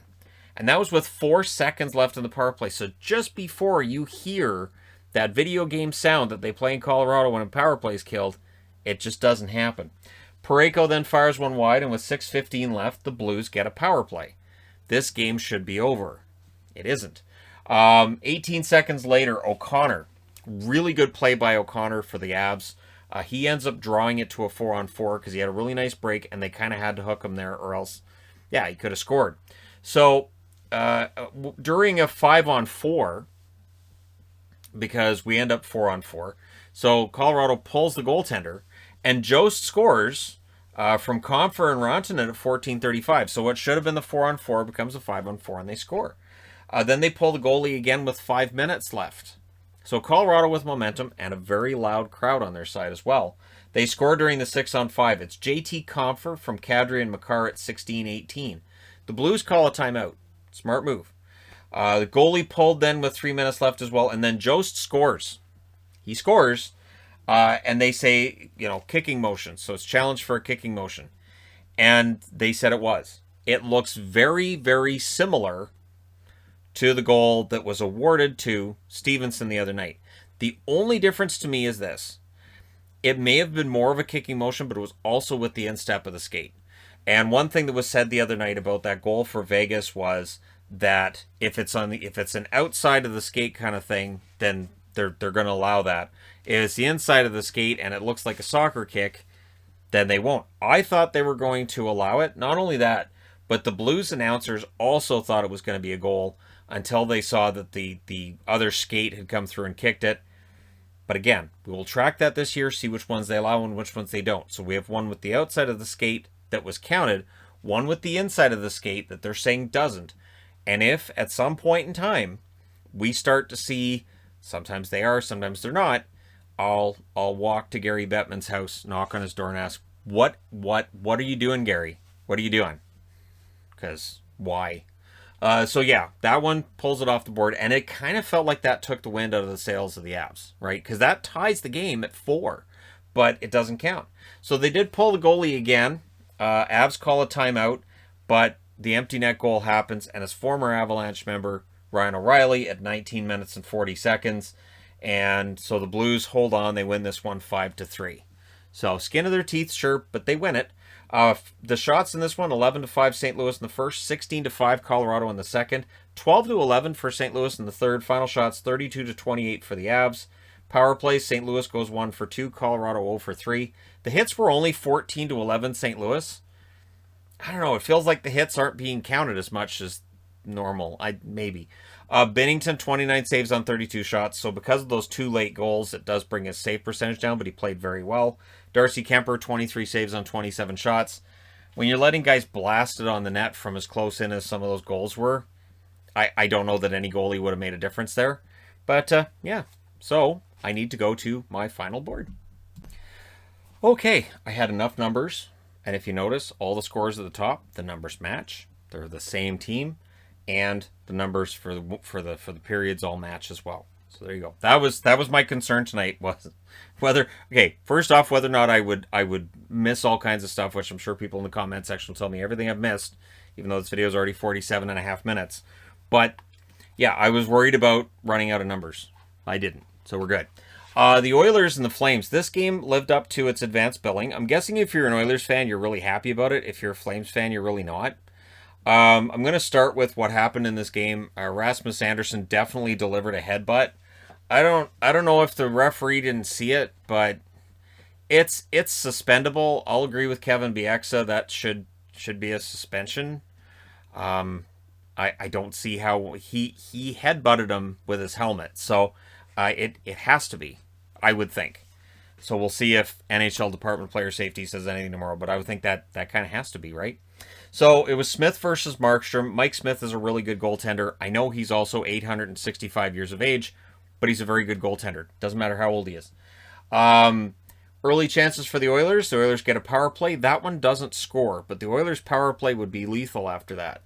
And that was with 4 seconds left in the power play. So just before you hear that video game sound that they play in Colorado when a power play is killed, it just doesn't happen. Parayko then fires one wide, and with 6:15 left, the Blues get a power play. This game should be over. It isn't. 18 seconds later, O'Connor. Really good play by O'Connor for the Avs. He ends up drawing it to a 4-on-4 because he had a really nice break, and they kind of had to hook him there, or else, yeah, he could have scored. So during a 5-on-4, because we end up 4-on-4, so Colorado pulls the goaltender, and Jost scores from Compher and Rantanen at 14:35. So what should have been the 4-on-4 becomes a 5-on-4, and they score. Then they pull the goalie again with 5 minutes left. So Colorado with momentum and a very loud crowd on their side as well. They score during the 6-on-5. It's JT Compher from Kadri and Makar at 16-18. The Blues call a timeout. Smart move. The goalie pulled then with 3 minutes left as well, and then Jost scores. He scores, and they say, kicking motion. So it's challenged for a kicking motion. And they said it was. It looks very, very similar to the goal that was awarded to Stevenson the other night. The only difference to me is this. It may have been more of a kicking motion, but it was also with the instep of the skate. And one thing that was said the other night about that goal for Vegas was that if it's an outside of the skate kind of thing, then they're going to allow that. If it's the inside of the skate and it looks like a soccer kick, then they won't. I thought they were going to allow it. Not only that, but the Blues announcers also thought it was going to be a goal until they saw that the other skate had come through and kicked it. But again, we will track that this year, see which ones they allow and which ones they don't. So we have one with the outside of the skate that was counted, one with the inside of the skate that they're saying doesn't. And if at some point in time we start to see, sometimes they are, sometimes they're not, I'll walk to Gary Bettman's house, knock on his door and ask, what are you doing, Gary? What are you doing? Because why? So yeah, that one pulls it off the board, and it kind of felt like that took the wind out of the sails of the Avs, right? Because that ties the game at 4, but it doesn't count. So they did pull the goalie again. Avs call a timeout, but the empty net goal happens, and his former Avalanche member, Ryan O'Reilly, at 19 minutes and 40 seconds. And so the Blues hold on. They win this one 5-3. So skin of their teeth, sure, but they win it. The shots in this one, 11-5 St. Louis in the first, 16-5 Colorado in the second, 12-11 for St. Louis in the third. Final shots, 32-28 for the Avs. Power play, St. Louis goes 1 for 2, Colorado 0 for 3. The hits were only 14-11 St. Louis. I don't know, it feels like the hits aren't being counted as much as normal. Maybe. Binnington, 29 saves on 32 shots. So because of those 2 late goals, it does bring his save percentage down, but he played very well. Darcy Kemper, 23 saves on 27 shots. When you're letting guys blast it on the net from as close in as some of those goals were, I don't know that any goalie would have made a difference there. But, yeah. So, I need to go to my final board. Okay, I had enough numbers. And if you notice, all the scores at the top, the numbers match. They're the same team. And the numbers for the periods all match as well. So there you go. That was my concern tonight, was whether first off, whether or not I would miss all kinds of stuff, which I'm sure people in the comment section will tell me everything I've missed, even though this video is already 47.5 minutes. But yeah, I was worried about running out of numbers. I didn't, so we're good. The Oilers and the Flames. This game lived up to its advanced billing. I'm guessing if you're an Oilers fan, you're really happy about it. If you're a Flames fan, you're really not. I'm going to start with what happened in this game. Rasmus Andersson definitely delivered a headbutt. I don't know if the referee didn't see it, but it's suspendable. I'll agree with Kevin Bieksa. That should be a suspension. I don't see how he headbutted him with his helmet. So it has to be, I would think. So we'll see if NHL Department of Player Safety says anything tomorrow, but I would think that kind of has to be, right? So it was Smith versus Markstrom. Mike Smith is a really good goaltender. I know he's also 865 years of age, but he's a very good goaltender. Doesn't matter how old he is. Early chances for the Oilers. The Oilers get a power play. That one doesn't score, but the Oilers' power play would be lethal after that.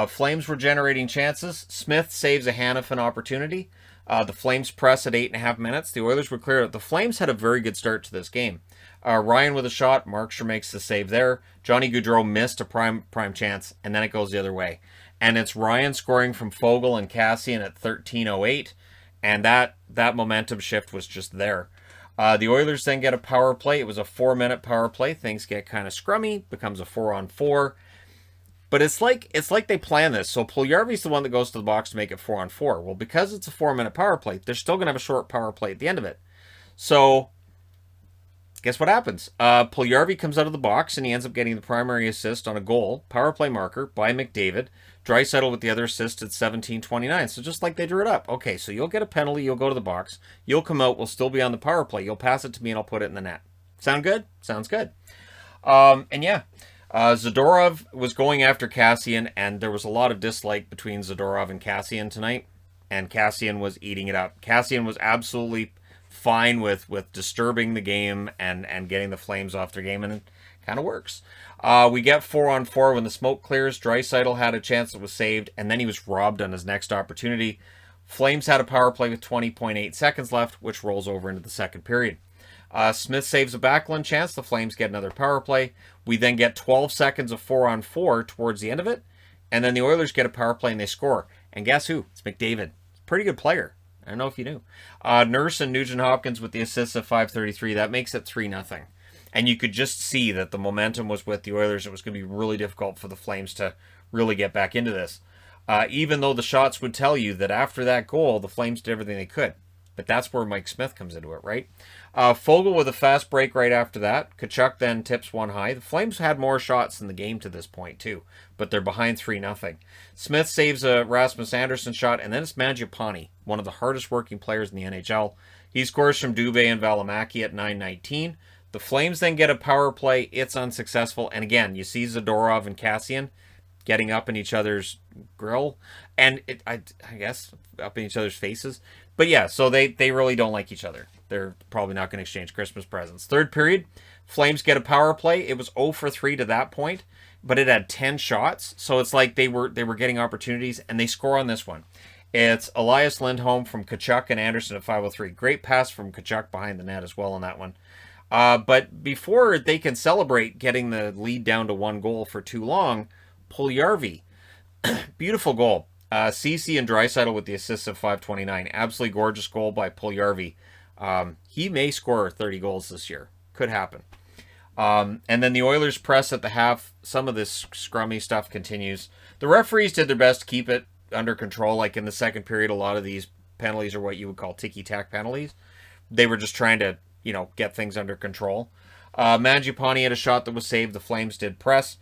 Flames were generating chances. Smith saves a Hanifin opportunity. The Flames press at 8.5 minutes. The Oilers were clear. The Flames had a very good start to this game. Ryan with a shot. Markstrom makes the save there. Johnny Gaudreau missed a prime chance, and then it goes the other way. And it's Ryan scoring from Fogle and Cassian at 13:08, and that momentum shift was just there. The Oilers then get a power play. It was a 4-minute power play. Things get kind of scrummy. Becomes a 4-on-4. But it's like they plan this. So Puljujarvi's the one that goes to the box to make it 4-on-4. Well, because it's a 4-minute power play, they're still going to have a short power play at the end of it. So guess what happens? Puljujarvi comes out of the box, and he ends up getting the primary assist on a goal, power play marker by McDavid. Draisaitl with the other assist at 17:29. So just like they drew it up. Okay, so you'll get a penalty, you'll go to the box, you'll come out, we'll still be on the power play. You'll pass it to me, and I'll put it in the net. Sound good? Sounds good. And yeah. Zadorov was going after Cassian, and there was a lot of dislike between Zadorov and Cassian tonight. and Kassian was eating it up. Kassian was absolutely fine with disturbing the game and getting the Flames off their game, and it kind of works. We get 4-on-4 when the smoke clears. Draisaitl had a chance that was saved, and then he was robbed on his next opportunity. Flames had a power play with 20.8 seconds left, which rolls over into the second period. Smith saves a Backlund chance. The Flames get another power play. We then get 12 seconds of 4-on-4 towards the end of it, and then the Oilers get a power play and they score. And guess who? It's McDavid. Pretty good player. I don't know if you knew. Nurse and Nugent-Hopkins with the assists at 5:33. That makes it 3-0. And you could just see that the momentum was with the Oilers. It was going to be really difficult for the Flames to really get back into this. Even though the shots would tell you that after that goal, the Flames did everything they could. But that's where Mike Smith comes into it, right? Fogle with a fast break right after that. Tkachuk then tips one high. The Flames had more shots in the game to this point, too. But they're behind 3-0. Smith saves a Rasmus Andersson shot, and then it's Mangiapane, one of the hardest working players in the NHL. He scores from Dubé and Valimaki at 9:19. The Flames then get a power play. It's unsuccessful. And again, you see Zadorov and Kassian getting up in each other's grill. And I guess up in each other's faces. But yeah, so they really don't like each other. They're probably not going to exchange Christmas presents. Third period, Flames get a power play. It was 0-for-3 to that point, but it had 10 shots. So it's like they were getting opportunities, and they score on this one. It's Elias Lindholm from Tkachuk and Anderson at 5:03. Great pass from Tkachuk behind the net as well on that one. But before they can celebrate getting the lead down to 1 goal for too long, Puljujarvi, beautiful goal. Ceci and Draisaitl with the assists of 5:29. Absolutely gorgeous goal by Puljujarvi. He may score 30 goals this year. Could happen. And then the Oilers press at the half. Some of this scrummy stuff continues. The referees did their best to keep it under control. Like in the second period, a lot of these penalties are what you would call ticky-tack penalties. They were just trying to, get things under control. Mangiapane had a shot that was saved. The Flames did press.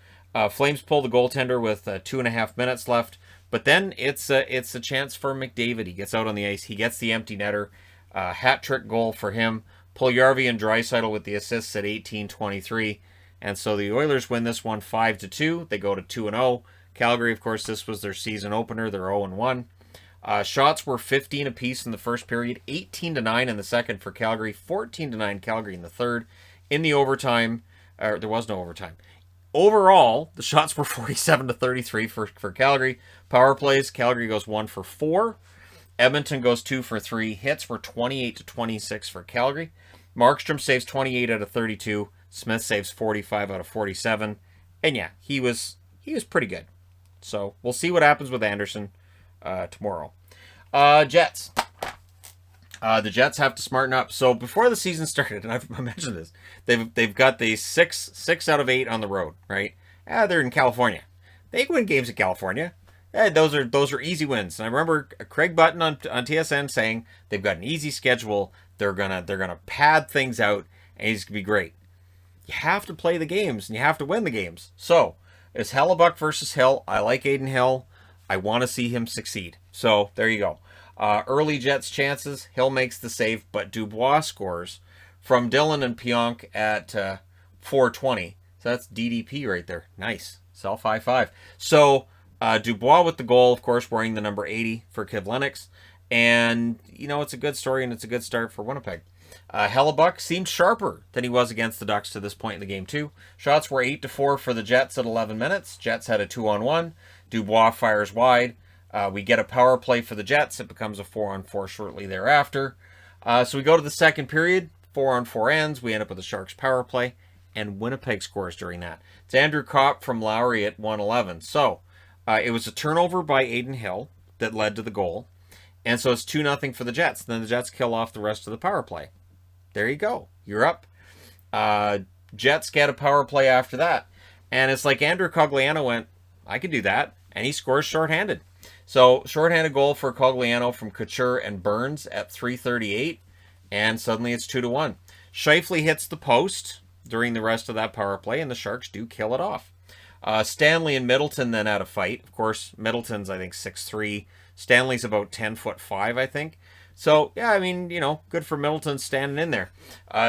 Flames pull the goaltender with 2.5 minutes left. But then it's a chance for McDavid. He gets out on the ice. He gets the empty netter. Hat-trick goal for him. Puljujarvi and Draisaitl with the assists at 18:23. And so the Oilers win this one 5-2. They go to 2-0. Calgary, of course, this was their season opener. They're 0-1. Shots were 15 apiece in the first period, 18-9 in the second for Calgary, 14-9 Calgary in the third. In the overtime, there was no overtime. Overall, the shots were 47-33 for Calgary. Power plays, Calgary goes 1-for-4. Edmonton goes 2-for-3. Hits were 28-26 for Calgary. Markstrom saves 28 out of 32. Smith saves 45 out of 47. And yeah, he was pretty good. So we'll see what happens with Anderson tomorrow. Jets. The Jets have to smarten up. So before the season started, and I've mentioned this, they've got the 6 out of 8 on the road, right? They're in California. They win games in California. Those are easy wins. And I remember Craig Button on TSN saying they've got an easy schedule. They're gonna pad things out, and he's gonna be great. You have to play the games, and you have to win the games. So it's Hellebuck versus Hill. I like Aiden Hill. I want to see him succeed. So there you go. Early Jets chances. Hill makes the save, but Dubois scores from Dillon and Pionk at 4:20. So that's DDP right there. Nice. Self high five. So Dubois with the goal, of course, wearing the number 80 for Kivlenix. And, it's a good story and it's a good start for Winnipeg. Hellebuck seemed sharper than he was against the Ducks to this point in the game, too. Shots were 8-4 for the Jets at 11 minutes. Jets had a 2-on-1. Dubois fires wide. We get a power play for the Jets. It becomes a 4-on-4 shortly thereafter. So we go to the second period. 4-on-4 ends. We end up with a Sharks power play. And Winnipeg scores during that. It's Andrew Kopp from Lowry at 1:11. So it was a turnover by Aiden Hill that led to the goal. And so it's 2-0 for the Jets. Then the Jets kill off the rest of the power play. There you go. You're up. Jets get a power play after that. And it's like Andrew Cogliano went, I could do that. And he scores shorthanded. So shorthanded goal for Cogliano from Couture and Burns at 3:38. And suddenly it's 2-1. Scheifele hits the post during the rest of that power play. And the Sharks do kill it off. Stanley and Middleton then had a fight. Of course, Middleton's, I think, 6'3". Stanley's about 10'5", I think. So, yeah, I mean, good for Middleton standing in there.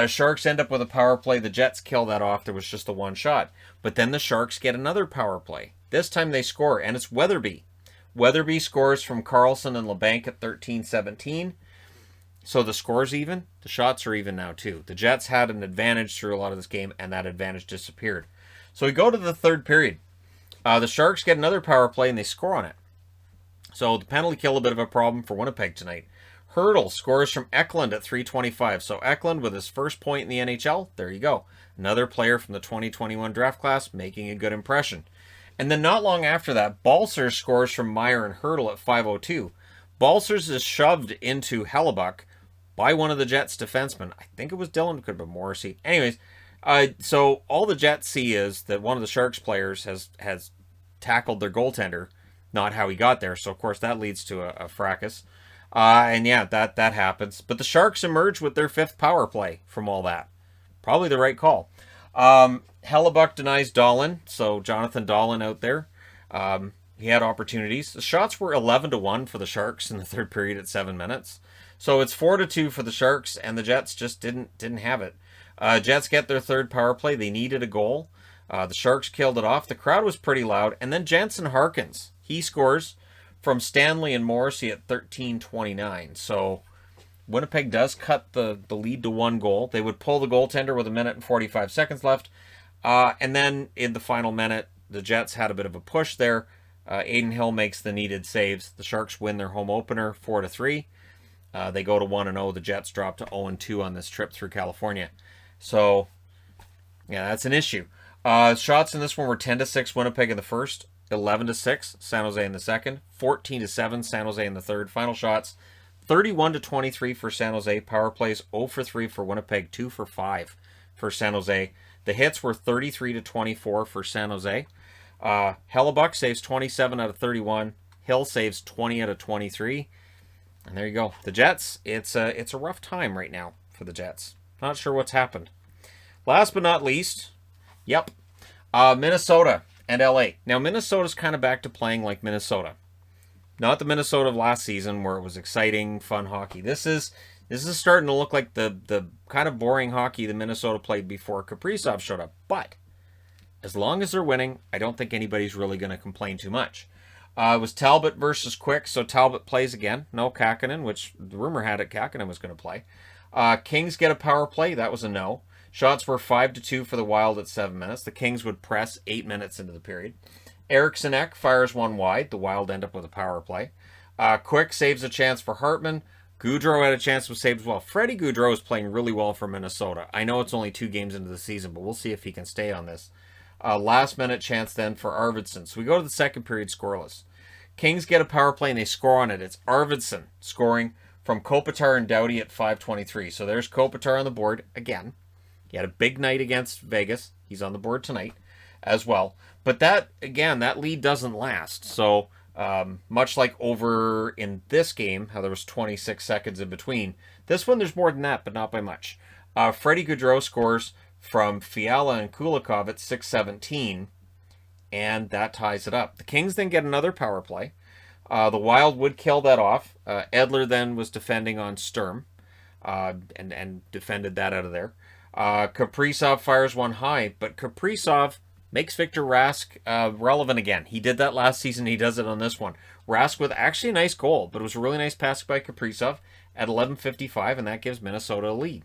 Sharks end up with a power play. The Jets kill that off. There was just the one shot. But then the Sharks get another power play. This time they score, and it's Weatherby. Weatherby scores from Carlson and LeBanc at 13-17. So the score's even. The shots are even now, too. The Jets had an advantage through a lot of this game, and that advantage disappeared. So we go to the third period. The Sharks get another power play, and they score on it. So the penalty kill, a bit of a problem for Winnipeg tonight. Hurdle scores from Eklund at 3:25. So Eklund with his first point in the NHL. There you go. Another player from the 2021 draft class making a good impression. And then not long after that, Balcers scores from Meyer and Hurdle at 5:02. Balcers is shoved into Hellebuck by one of the Jets' defensemen. I think it was Dylan, could have been Morrissey. Anyways, so all the Jets see is that one of the Sharks players has tackled their goaltender, not how he got there. So, of course, that leads to a fracas. And yeah, that happens. But the Sharks emerge with their fifth power play from all that. Probably the right call. Hellebuck denies Dahlin, so Jonathan Dahlin out there. He had opportunities. The shots were 11-1 for the Sharks in the third period at 7 minutes. So it's 4-2 for the Sharks, and the Jets just didn't have it. Jets get their third power play. They needed a goal. The Sharks killed it off. The crowd was pretty loud. And then Jansen Harkins, he scores from Stanley and Morrissey at 13:29. So Winnipeg does cut the lead to 1 goal. They would pull the goaltender with 1 minute and 45 seconds left. And then in the final minute, the Jets had a bit of a push there. Aiden Hill makes the needed saves. The Sharks win their home opener 4-3. They go to 1-0. The Jets drop to 0-2 on this trip through California. So, yeah, that's an issue. Shots in this one were 10-6 Winnipeg in the first, 11-6 San Jose in the second, 14-7 San Jose in the third. Final shots, 31-23 for San Jose. Power plays 0-3 for Winnipeg, 2-5 for San Jose. The hits were 33-24 for San Jose. Hellebuck saves 27 out of 31. Hill saves 20 out of 23. And there you go. The Jets, it's a rough time right now for the Jets. Not sure what's happened. Last but not least, Minnesota and LA. Now, Minnesota's kind of back to playing like Minnesota. Not the Minnesota of last season where it was exciting, fun hockey. This is starting to look like the kind of boring hockey the Minnesota played before Kaprizov showed up. But as long as they're winning, I don't think anybody's really going to complain too much. It was Talbot versus Quick, so Talbot plays again. No Kakkonen, which the rumor had it Kakkonen was going to play. Kings get a power play. That was a no. Shots were 5-2 for the Wild at 7 minutes. The Kings would press 8 minutes into the period. Eriksson Ek fires one wide. The Wild end up with a power play. Quick saves a chance for Hartman. Goudreau had a chance to save as well. Freddie Goudreau is playing really well for Minnesota. I know it's only 2 games into the season, but we'll see if he can stay on this. Last minute chance then for Arvidsson. So we go to the second period scoreless. Kings get a power play and they score on it. It's Arvidsson scoring from Kopitar and Doughty at 5:23. So there's Kopitar on the board again. He had a big night against Vegas. He's on the board tonight as well. But that lead doesn't last. So much like over in this game, how there was 26 seconds in between, this one there's more than that, but not by much. Freddie Goudreau scores from Fiala and Kulikov at 6:17, and that ties it up. The Kings then get another power play. The Wild would kill that off. Edler then was defending on Sturm and defended that out of there. Kaprizov fires one high, but Kaprizov makes Victor Rask relevant again. He did that last season. He does it on this one. Rask with actually a nice goal, but it was a really nice pass by Kaprizov at 11:55, and that gives Minnesota a lead.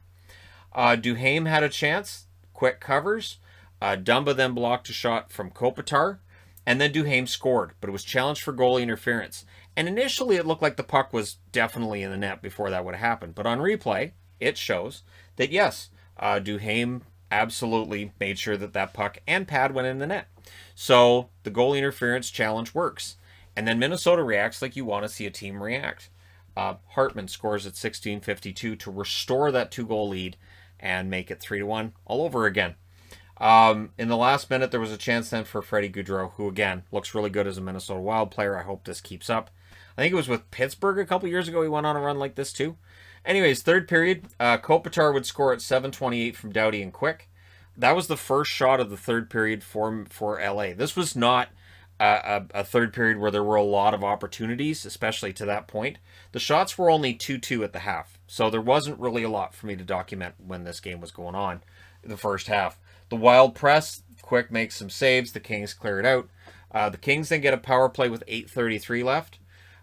Duhaime had a chance. Quick covers. Dumba then blocked a shot from Kopitar, and then Duhaime scored, but it was challenged for goalie interference. And initially it looked like the puck was definitely in the net before that would have happened. But on replay, it shows that yes, Duhaime absolutely made sure that puck and pad went in the net. So the goalie interference challenge works. And then Minnesota reacts like you want to see a team react. Hartman scores at 16:52 to restore that 2-goal lead and make it 3-1 all over again. In the last minute, there was a chance then for Freddie Goudreau, who again looks really good as a Minnesota Wild player. I hope this keeps up. I think it was with Pittsburgh a couple years ago. He went on a run like this too. Anyways, third period, Kopitar would score at 7:28 from Doughty and Quick. That was the first shot of the third period for LA. This was not a third period where there were a lot of opportunities, especially to that point. The shots were only 2-2 at the half, so there wasn't really a lot for me to document when this game was going on in the first half. The Wild press, Quick makes some saves. The Kings clear it out. The Kings then get a power play with 8:33 left.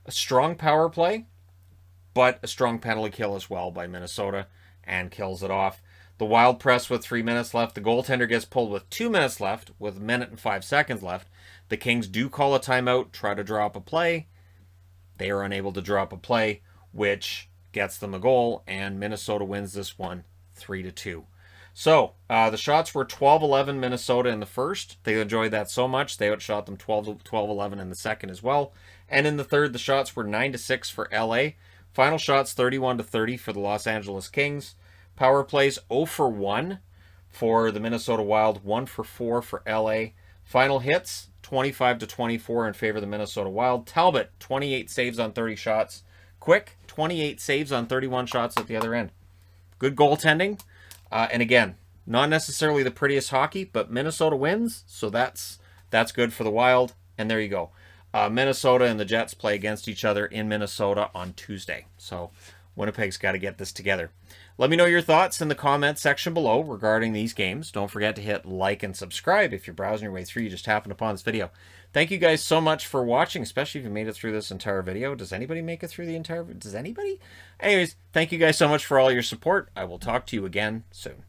A strong power play, but a strong penalty kill as well by Minnesota, and kills it off. The Wild press with 3 minutes left. The goaltender gets pulled with 2 minutes left, with 1 minute and 5 seconds left. The Kings do call a timeout, try to draw up a play. They are unable to draw up a play, which gets them a goal, and Minnesota wins this one 3-2. So, the shots were 12-11 Minnesota in the first. They enjoyed that so much, they outshot them 12-11 in the second as well. And in the third, the shots were 9-6 for LA. Final shots 31-30 for the Los Angeles Kings. Power plays 0 for 1 for the Minnesota Wild, 1 for 4 for LA. Final hits 25-24 in favor of the Minnesota Wild. Talbot, 28 saves on 30 shots. Quick, 28 saves on 31 shots at the other end. Good goaltending. And again, not necessarily the prettiest hockey, but Minnesota wins, so that's good for the Wild. And there you go. Minnesota and the Jets play against each other in Minnesota on Tuesday. So Winnipeg's got to get this together. Let me know your thoughts in the comments section below regarding these games. Don't forget to hit like and subscribe if you're browsing your way through. You just happened upon this video. Thank you guys so much for watching, especially if you made it through this entire video. Does anybody make it through the entire video? Does anybody? Anyways, thank you guys so much for all your support. I will talk to you again soon.